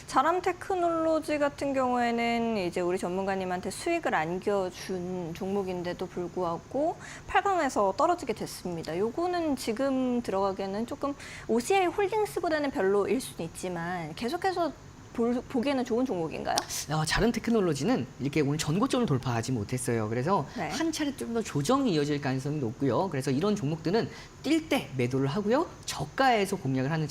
자람테크놀로지 같은 경우에는 이제 우리 전문가님한테 수익을 안겨준 종목인데도 불구하고 8강에서 떨어지게 됐습니다. 요거는 지금 들어가기에는 조금 OCI 홀딩스보다는 별로일 수는 있지만 계속해서 보기에는 좋은 종목인가요? 자람테크놀로지는 이렇게 오늘 전고점을 돌파하지 못했어요. 그래서 네. 한 차례 좀 더 조정이 이어질 가능성이 높고요. 그래서 이런 종목들은 뛸 때 매도를 하고요. 저가에서 공략을 하는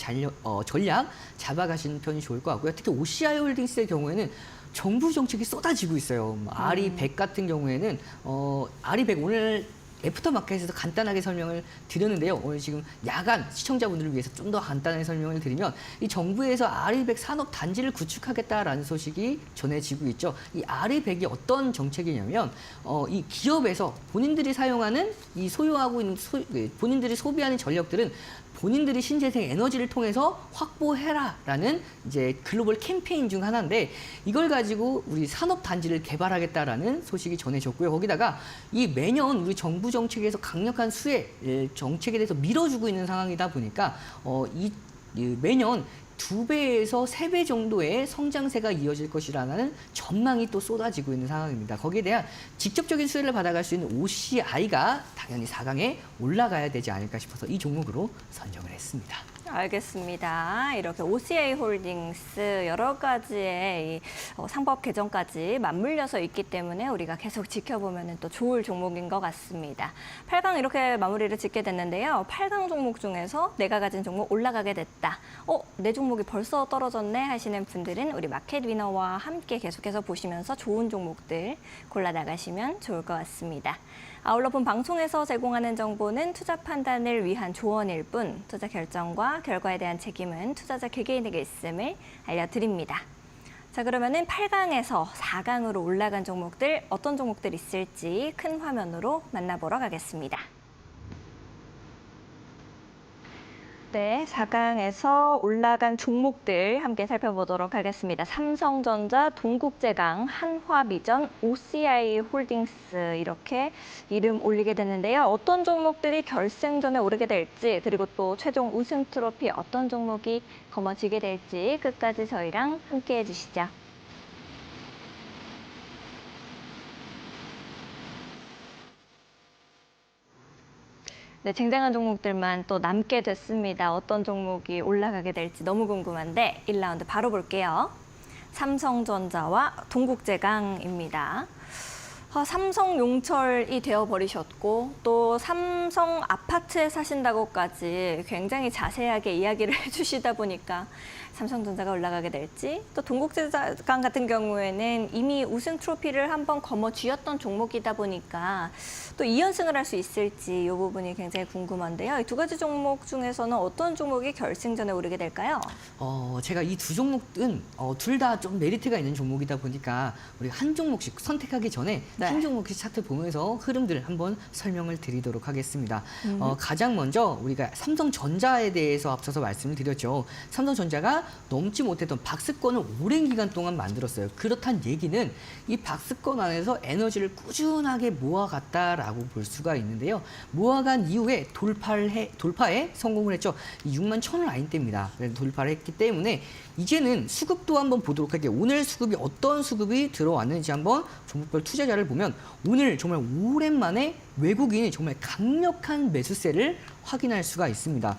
전략 잡아가시는 편이 좋을 것 같고요. 특히 OCI 홀딩스의 경우에는 정부 정책이 쏟아지고 있어요. 아리100 같은 경우에는 아리100 오늘 애프터마켓에서 간단하게 설명을 드렸는데요. 오늘 지금 야간 시청자분들을 위해서 좀 더 간단하게 설명을 드리면 이 정부에서 아리100 산업 단지를 구축하겠다라는 소식이 전해지고 있죠. 이 아리100이 어떤 정책이냐면 이 기업에서 본인들이 사용하는 이 소유하고 있는 본인들이 소비하는 전력들은 본인들이 신재생 에너지를 통해서 확보해라라는 이제 글로벌 캠페인 중 하나인데 이걸 가지고 우리 산업 단지를 개발하겠다라는 소식이 전해졌고요. 거기다가 이 매년 우리 정부 정책에서 강력한 수혜 정책에 대해서 밀어주고 있는 상황이다 보니까 이 매년 2배에서 3배 정도의 성장세가 이어질 것이라는 전망이 또 쏟아지고 있는 상황입니다. 거기에 대한 직접적인 수혜를 받아갈 수 있는 OCI가 당연히 4강에 올라가야 되지 않을까 싶어서 이 종목으로 선정을 했습니다. 알겠습니다. 이렇게 OCI 홀딩스 여러 가지의 상법 개정까지 맞물려서 있기 때문에 우리가 계속 지켜보면 또 좋을 종목인 것 같습니다. 8강 이렇게 마무리를 짓게 됐는데요. 8강 종목 중에서 내가 가진 종목 올라가게 됐다. 내 종목이 벌써 떨어졌네 하시는 분들은 우리 마켓 위너와 함께 계속해서 보시면서 좋은 종목들 골라 나가시면 좋을 것 같습니다. 아울러 본 방송에서 제공하는 정보는 투자 판단을 위한 조언일 뿐 투자 결정과 결과에 대한 책임은 투자자 개개인에게 있음을 알려드립니다. 자, 그러면은 8강에서 4강으로 올라간 종목들 어떤 종목들 있을지 큰 화면으로 만나보러 가겠습니다. 네, 4강에서 올라간 종목들 함께 살펴보도록 하겠습니다. 삼성전자, 동국제강, 한화미전, OCI 홀딩스 이렇게 이름 올리게 되는데요. 어떤 종목들이 결승전에 오르게 될지 그리고 또 최종 우승 트로피 어떤 종목이 거머쥐게 될지 끝까지 저희랑 함께 해주시죠. 네, 쟁쟁한 종목들만 또 남게 됐습니다. 어떤 종목이 올라가게 될지 너무 궁금한데 1라운드 바로 볼게요. 삼성전자와 동국제강입니다. 삼성용철이 되어버리셨고 또 삼성 아파트에 사신다고까지 굉장히 자세하게 이야기를 해주시다 보니까 삼성전자가 올라가게 될지 또 동국제강 같은 경우에는 이미 우승 트로피를 한번 거머쥐었던 종목이다 보니까 또 2연승을 할 수 있을지 이 부분이 굉장히 궁금한데요. 이 두 가지 종목 중에서는 어떤 종목이 결승전에 오르게 될까요? 제가 이 두 종목은 둘 다 좀 메리트가 있는 종목이다 보니까 우리가 한 종목씩 선택하기 전에 네. 한 종목씩 차트 보면서 흐름들을 한번 설명을 드리도록 하겠습니다. 가장 먼저 우리가 삼성전자에 대해서 앞서서 말씀을 드렸죠. 삼성전자가 넘지 못했던 박스권을 오랜 기간 동안 만들었어요. 그렇단 얘기는 이 박스권 안에서 에너지를 꾸준하게 모아갔다라고 볼 수가 있는데요. 모아간 이후에 돌파에 성공을 했죠. 6만 1,000원 라인대입니다. 그래서 돌파를 했기 때문에 이제는 수급도 한번 보도록 할게요. 오늘 수급이 어떤 수급이 들어왔는지 한번 종목별 투자자를 보면 오늘 정말 오랜만에 외국인이 정말 강력한 매수세를 확인할 수가 있습니다.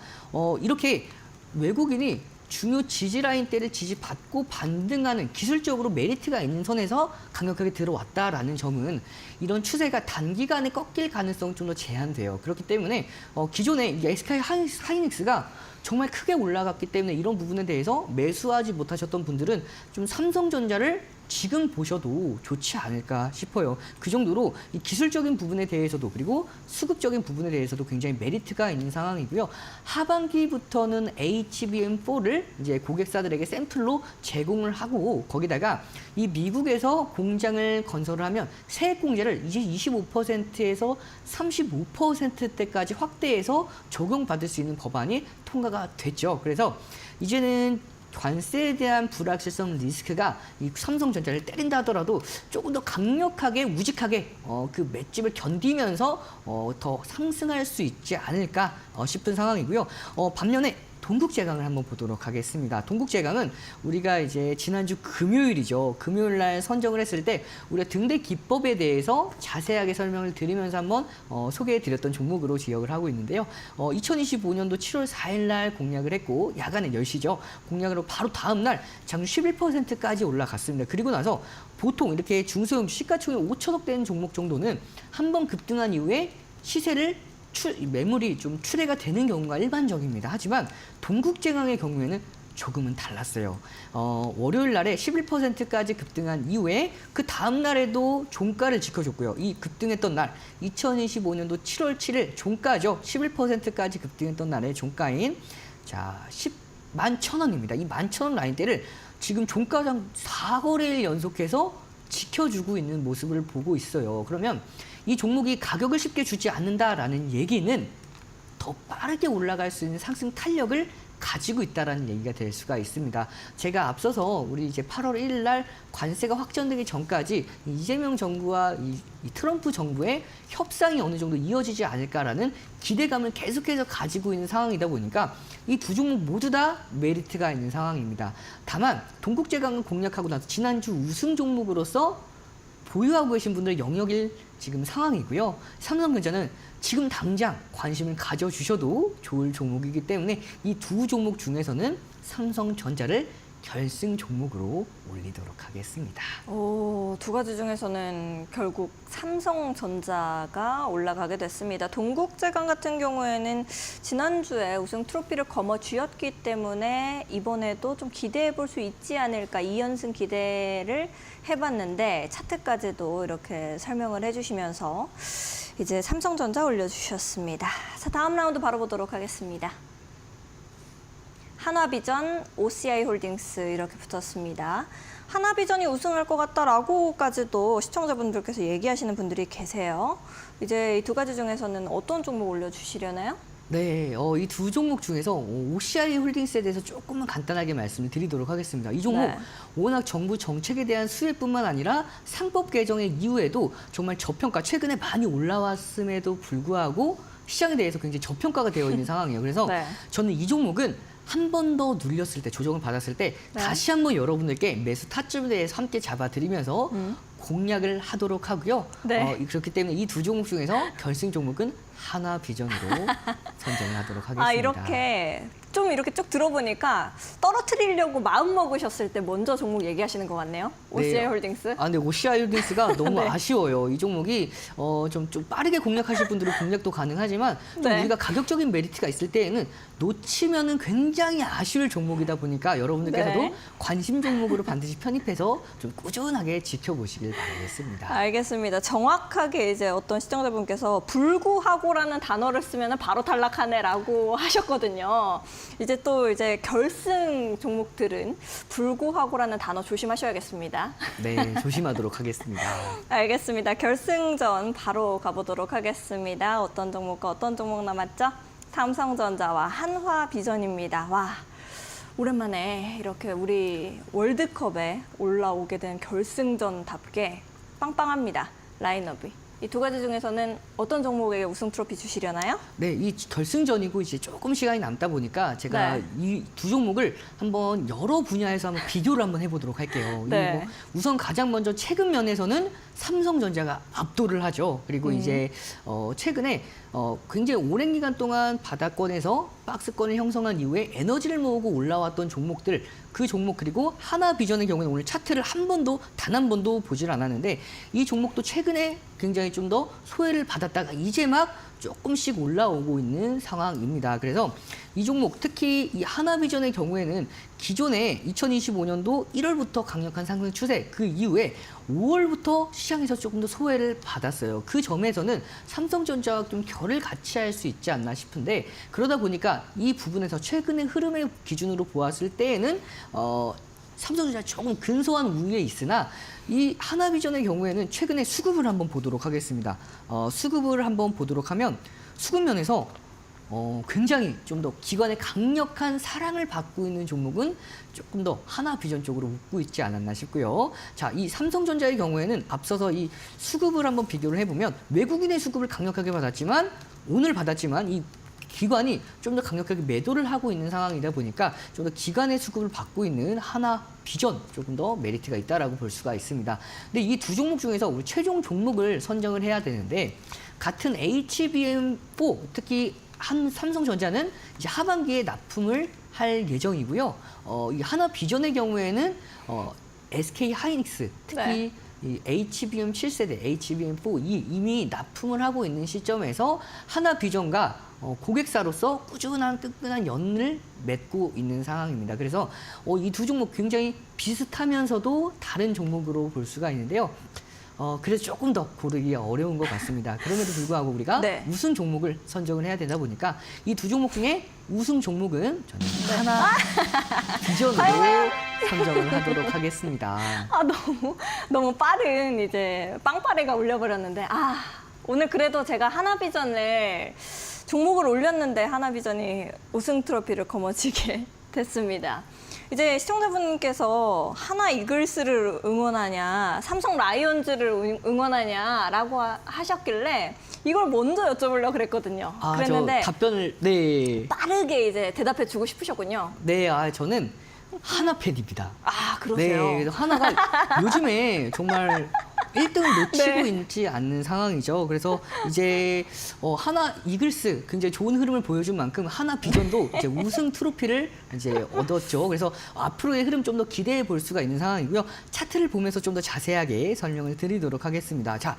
이렇게 외국인이 중요 지지라인대를 지지받고 반등하는 기술적으로 메리트가 있는 선에서 강력하게 들어왔다라는 점은 이런 추세가 단기간에 꺾일 가능성이 좀 더 제한돼요. 그렇기 때문에 기존에 SK 하이닉스가 정말 크게 올라갔기 때문에 이런 부분에 대해서 매수하지 못하셨던 분들은 좀 삼성전자를 지금 보셔도 좋지 않을까 싶어요. 그 정도로 이 기술적인 부분에 대해서도 그리고 수급적인 부분에 대해서도 굉장히 메리트가 있는 상황이고요. 하반기부터는 HBM4를 이제 고객사들에게 샘플로 제공을 하고 거기다가 이 미국에서 공장을 건설을 하면 세액 공제를 이제 25%에서 35%대까지 확대해서 적용받을 수 있는 법안이 통과가 됐죠. 그래서 이제는 관세에 대한 불확실성 리스크가 이 삼성전자를 때린다 하더라도 조금 더 강력하게 우직하게 그 맷집을 견디면서 더 상승할 수 있지 않을까 싶은 상황이고요. 반면에 동국제강을 한번 보도록 하겠습니다. 동국제강은 우리가 이제 지난주 금요일이죠. 금요일 날 선정을 했을 때 우리가 등대 기법에 대해서 자세하게 설명을 드리면서 한번 소개해 드렸던 종목으로 지역을 하고 있는데요. 2025년도 7월 4일 날 공략을 했고 야간에 10시죠. 공략으로 바로 다음 날 장중 11%까지 올라갔습니다. 그리고 나서 보통 이렇게 중소형 시가총액 5천억 되는 종목 정도는 한번 급등한 이후에 시세를 매물이 좀 출회가 되는 경우가 일반적입니다. 하지만 동국제강의 경우에는 조금은 달랐어요. 월요일 날에 11%까지 급등한 이후에 그 다음 날에도 종가를 지켜줬고요. 이 급등했던 날 2025년도 7월 7일 종가죠. 11%까지 급등했던 날의 종가인 10만 1,000원입니다. 이 11,000원 라인대를 지금 종가장 4거래일 연속해서 지켜주고 있는 모습을 보고 있어요. 그러면 이 종목이 가격을 쉽게 주지 않는다라는 얘기는 더 빠르게 올라갈 수 있는 상승 탄력을 가지고 있다라는 얘기가 될 수가 있습니다. 제가 앞서서 우리 이제 8월 1일 날 관세가 확정되기 전까지 이재명 정부와 이 트럼프 정부의 협상이 어느 정도 이어지지 않을까라는 기대감을 계속해서 가지고 있는 상황이다 보니까 이 두 종목 모두 다 메리트가 있는 상황입니다. 다만 동국제강을 공략하고 나서 지난주 우승 종목으로서 보유하고 계신 분들의 영역일 지금 상황이고요. 삼성전자는 지금 당장 관심을 가져주셔도 좋을 종목이기 때문에 이 두 종목 중에서는 삼성전자를 결승 종목으로 올리도록 하겠습니다. 오, 두 가지 중에서는 결국 삼성전자가 올라가게 됐습니다. 동국제강 같은 경우에는 지난주에 우승 트로피를 거머쥐었기 때문에 이번에도 좀 기대해 볼 수 있지 않을까 2연승 기대를 해봤는데 차트까지도 이렇게 설명을 해주시면서 이제 삼성전자 올려주셨습니다. 자, 다음 라운드 바로 보도록 하겠습니다. 하나비전, OCI홀딩스 이렇게 붙었습니다. 하나비전이 우승할 것 같다라고까지도 시청자분들께서 얘기하시는 분들이 계세요. 이제 이 두 가지 중에서는 어떤 종목 올려주시려나요? 네, 이 두 종목 중에서 OCI홀딩스에 대해서 조금만 간단하게 말씀을 드리도록 하겠습니다. 이 종목 네. 워낙 정부 정책에 대한 수혜뿐만 아니라 상법 개정의 이후에도 정말 저평가, 최근에 많이 올라왔음에도 불구하고 시장에 대해서 굉장히 저평가가 되어 있는 상황이에요. 그래서 네. 저는 이 종목은 한 번 더 눌렸을 때, 조정을 받았을 때 네. 다시 한번 여러분들께 매수 타점에 대해서 함께 잡아드리면서 공략을 하도록 하고요. 네. 그렇기 때문에 이 두 종목 중에서 결승 종목은 하나비전으로 선정을 하도록 하겠습니다. 아, 이렇게 좀 이렇게 쭉 들어보니까 떨어뜨리려고 마음 먹으셨을 때 먼저 종목 얘기하시는 것 같네요. OCI홀딩스. 아, 근데 OCI홀딩스가 너무 네. 아쉬워요. 이 종목이 좀 빠르게 공략하실 분들은 공략도 가능하지만 좀 네. 우리가 가격적인 메리트가 있을 때에는 놓치면은 굉장히 아쉬울 종목이다 보니까 여러분들께서도 네. 관심 종목으로 반드시 편입해서 좀 꾸준하게 지켜보시길 바라겠습니다. 알겠습니다. 정확하게 이제 어떤 시청자분께서 불구하고라는 단어를 쓰면 바로 탈락하네라고 하셨거든요. 이제 또 이제 결승 종목들은 불구하고라는 단어 조심하셔야겠습니다. 네, 조심하도록 하겠습니다. 알겠습니다. 결승전 바로 가보도록 하겠습니다. 어떤 종목과 어떤 종목 남았죠? 삼성전자와 한화비전입니다. 와, 오랜만에 이렇게 우리 월드컵에 올라오게 된 결승전답게 빵빵합니다. 라인업이. 이 두 가지 중에서는 어떤 종목에게 우승 트로피 주시려나요? 네, 이 결승전이고 이제 조금 시간이 남다 보니까 제가 네. 이 두 종목을 한번 여러 분야에서 한번 비교를 한번 해보도록 할게요. 네. 그리고 우선 가장 먼저 최근 면에서는 삼성전자가 압도를 하죠. 그리고 이제 최근에 굉장히 오랜 기간 동안 바닥권에서 박스권을 형성한 이후에 에너지를 모으고 올라왔던 종목들, 그 종목 그리고 하나비전의 경우에는 오늘 차트를 단 한 번도 보질 않았는데 이 종목도 최근에 굉장히 좀 더 소외를 받았다가 이제 막 조금씩 올라오고 있는 상황입니다. 그래서 이 종목 특히 이 하나비전의 경우에는 기존에 2025년도 1월부터 강력한 상승 추세, 그 이후에 5월부터 시장에서 조금 더 소외를 받았어요. 그 점에서는 삼성전자와 좀 결을 같이 할 수 있지 않나 싶은데 그러다 보니까 이 부분에서 최근의 흐름을 기준으로 보았을 때에는 삼성전자 조금 근소한 우위에 있으나 이 하나비전의 경우에는 최근에 수급을 한번 보도록 하겠습니다. 수급을 한번 보도록 하면 수급면에서 굉장히 좀 더 기관의 강력한 사랑을 받고 있는 종목은 조금 더 하나비전 쪽으로 묶고 있지 않았나 싶고요. 자, 이 삼성전자의 경우에는 앞서서 이 수급을 한번 비교를 해보면 외국인의 수급을 강력하게 받았지만 이 기관이 좀 더 강력하게 매도를 하고 있는 상황이다 보니까 좀 더 기관의 수급을 받고 있는 하나비전 조금 더 메리트가 있다라고 볼 수가 있습니다. 근데 이 두 종목 중에서 우리 최종 종목을 선정을 해야 되는데 같은 HBM4 특히 삼성전자는 이제 하반기에 납품을 할 예정이고요. 이 하나비전의 경우에는 SK 하이닉스 특히 네. 이 HBM 7세대, HBM4 이미 납품을 하고 있는 시점에서 하나비전과 고객사로서 꾸준한 끈끈한 연을 맺고 있는 상황입니다. 그래서 이 두 종목 굉장히 비슷하면서도 다른 종목으로 볼 수가 있는데요. 그래서 조금 더 고르기가 어려운 것 같습니다. 그럼에도 불구하고 우리가 네. 우승 종목을 선정을 해야 되다 보니까 이 두 종목 중에 우승 종목은 저는 하나 비전으로 선정을 하도록 하겠습니다. 아, 너무 빠른 이제 빵빠레가 올려버렸는데 오늘 그래도 제가 하나비전을 종목을 올렸는데 하나비전이 우승 트로피를 거머쥐게 됐습니다. 이제 시청자분께서 하나 이글스를 응원하냐, 삼성 라이온즈를 응원하냐라고 하셨길래 이걸 먼저 여쭤보려고 그랬거든요. 그랬는데 저 답변을 네. 빠르게 이제 대답해 주고 싶으셨군요. 네, 저는 하나 팬입니다. 아, 그러세요? 네, 그래서 하나가 요즘에 정말 1등을 놓치고 네. 있지 않는 상황이죠. 그래서 이제 하나 이글스 굉장히 좋은 흐름을 보여준 만큼 하나 비전도 이제 우승 트로피를 이제 얻었죠. 그래서 앞으로의 흐름 좀 더 기대해 볼 수가 있는 상황이고요. 차트를 보면서 좀 더 자세하게 설명을 드리도록 하겠습니다. 자,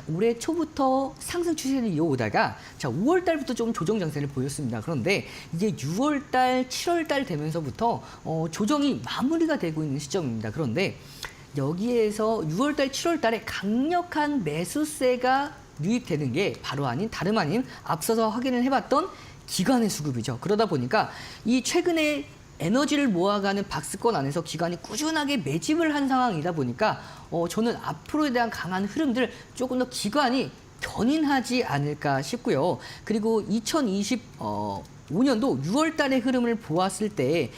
올해 초부터 상승 추세를 이어오다가 5월 달부터 좀 조정 장세를 보였습니다. 그런데 이제 6월 달, 7월 달 되면서부터 조정이 마무리가 되고 있는 시점입니다. 그런데 여기에서 6월 달, 7월 달에 강력한 매수세가 유입되는 게 다름 아닌 앞서서 확인을 해봤던 기관의 수급이죠. 그러다 보니까 이 최근에 에너지를 모아가는 박스권 안에서 기관이 꾸준하게 매집을 한 상황이다 보니까 저는 앞으로에 대한 강한 흐름들 조금 더 기관이 견인하지 않을까 싶고요. 그리고 2025년도 6월 달의 흐름을 보았을 때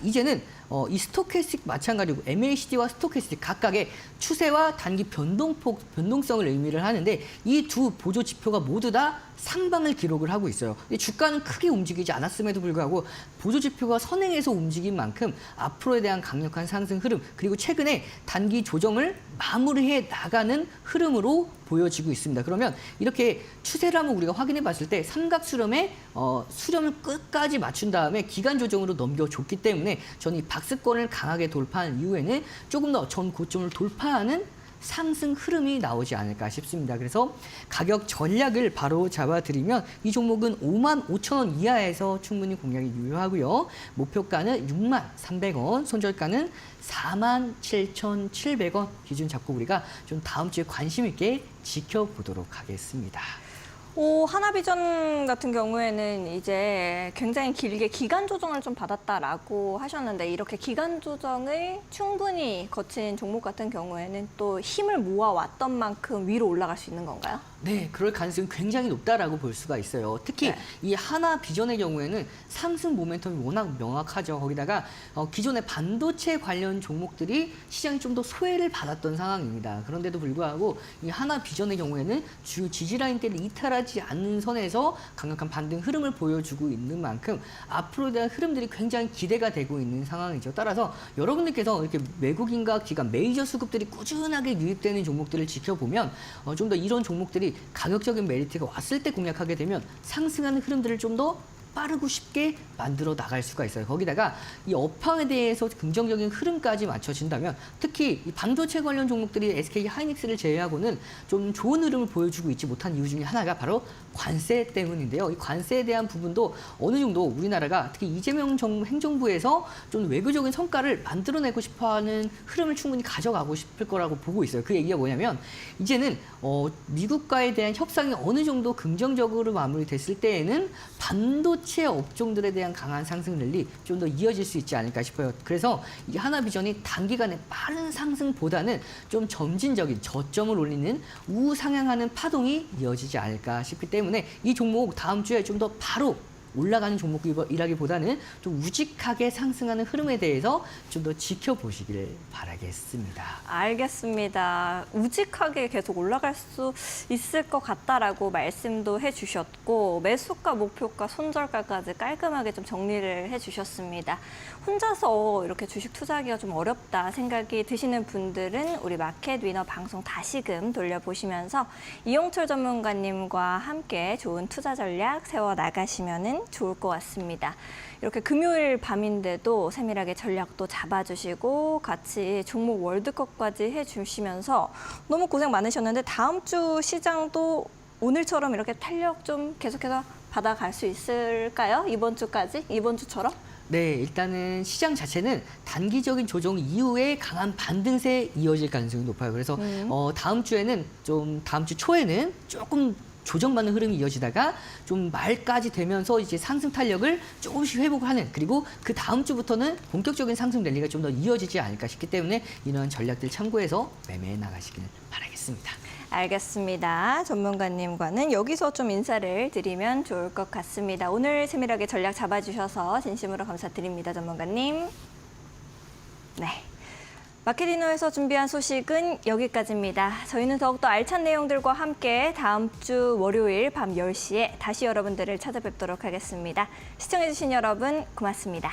이제는 이 스토캐스틱 마찬가지고 MACD와 스토캐스틱 각각의 추세와 단기 변동성을 의미를 하는데 이 두 보조 지표가 모두 다 상방을 기록을 하고 있어요. 주가는 크게 움직이지 않았음에도 불구하고 보조 지표가 선행해서 움직인 만큼 앞으로에 대한 강력한 상승 흐름 그리고 최근에 단기 조정을 마무리해 나가는 흐름으로 보여지고 있습니다. 그러면 이렇게 추세를 한번 우리가 확인해 봤을 때 삼각수렴에 수렴을 끝까지 맞춘 다음에 기간 조정으로 넘겨줬기 때문에 저는 이 박스권을 강하게 돌파한 이후에는 조금 더 전 고점을 돌파하는 상승 흐름이 나오지 않을까 싶습니다. 그래서 가격 전략을 바로 잡아드리면 이 종목은 55,000원 이하에서 충분히 공략이 유효하고요. 목표가는 63,300원, 손절가는 47,700원 기준 잡고 우리가 좀 다음 주에 관심 있게 지켜보도록 하겠습니다. 하나비전 같은 경우에는 이제 굉장히 길게 기간 조정을 좀 받았다라고 하셨는데 이렇게 기간 조정을 충분히 거친 종목 같은 경우에는 또 힘을 모아왔던 만큼 위로 올라갈 수 있는 건가요? 네, 그럴 가능성이 굉장히 높다라고 볼 수가 있어요. 특히 네. 이 하나비전의 경우에는 상승 모멘텀이 워낙 명확하죠. 거기다가 기존의 반도체 관련 종목들이 시장이 좀 더 소외를 받았던 상황입니다. 그런데도 불구하고 이 하나비전의 경우에는 주요 지지라인대를 이탈하지 않는 선에서 강력한 반등 흐름을 보여주고 있는 만큼 앞으로에 대한 흐름들이 굉장히 기대가 되고 있는 상황이죠. 따라서 여러분들께서 이렇게 외국인과 기관, 메이저 수급들이 꾸준하게 유입되는 종목들을 지켜보면 좀 더 이런 종목들이 가격적인 메리트가 왔을 때 공략하게 되면 상승하는 흐름들을 좀 더 빠르고 쉽게 만들어 나갈 수가 있어요. 거기다가 이 업황에 대해서 긍정적인 흐름까지 맞춰진다면 특히 이 반도체 관련 종목들이 SK 하이닉스를 제외하고는 좀 좋은 흐름을 보여주고 있지 못한 이유 중에 하나가 바로 관세 때문인데요. 이 관세에 대한 부분도 어느 정도 우리나라가 특히 이재명 행정부에서 좀 외교적인 성과를 만들어내고 싶어하는 흐름을 충분히 가져가고 싶을 거라고 보고 있어요. 그 얘기가 뭐냐면 이제는 미국과에 대한 협상이 어느 정도 긍정적으로 마무리됐을 때에는 반도체 업종들에 대한 강한 상승 랠리 좀 더 이어질 수 있지 않을까 싶어요. 그래서 이 하나비전이 단기간에 빠른 상승보다는 좀 점진적인 저점을 올리는 우상향하는 파동이 이어지지 않을까 싶기 때문에 이 종목 다음 주에 좀 더 바로 올라가는 종목이라기보다는 좀 우직하게 상승하는 흐름에 대해서 좀 더 지켜보시길 바라겠습니다. 알겠습니다. 우직하게 계속 올라갈 수 있을 것 같다라고 말씀도 해주셨고 매수가, 목표가, 손절가까지 깔끔하게 좀 정리를 해주셨습니다. 혼자서 이렇게 주식 투자하기가 좀 어렵다 생각이 드시는 분들은 우리 마켓 위너 방송 다시금 돌려보시면서 이용철 전문가님과 함께 좋은 투자 전략 세워 나가시면은 좋을 것 같습니다. 이렇게 금요일 밤인데도 세밀하게 전략도 잡아주시고 같이 종목 월드컵까지 해주시면서 너무 고생 많으셨는데 다음 주 시장도 오늘처럼 이렇게 탄력 좀 계속해서 받아갈 수 있을까요? 이번 주까지? 이번 주처럼? 네, 일단은 시장 자체는 단기적인 조정 이후에 강한 반등세 이어질 가능성이 높아요. 그래서 다음 주에는 다음 주 초에는 조금 조정받는 흐름이 이어지다가 좀 말까지 되면서 이제 상승 탄력을 조금씩 회복을 하는 그리고 그 다음 주부터는 본격적인 상승 랠리가 좀 더 이어지지 않을까 싶기 때문에 이런 전략들 참고해서 매매해 나가시길 바라겠습니다. 알겠습니다. 전문가님과는 여기서 좀 인사를 드리면 좋을 것 같습니다. 오늘 세밀하게 전략 잡아주셔서 진심으로 감사드립니다. 전문가님. 네. 마켓이너에서 준비한 소식은 여기까지입니다. 저희는 더욱더 알찬 내용들과 함께 다음 주 월요일 밤 10시에 다시 여러분들을 찾아뵙도록 하겠습니다. 시청해주신 여러분 고맙습니다.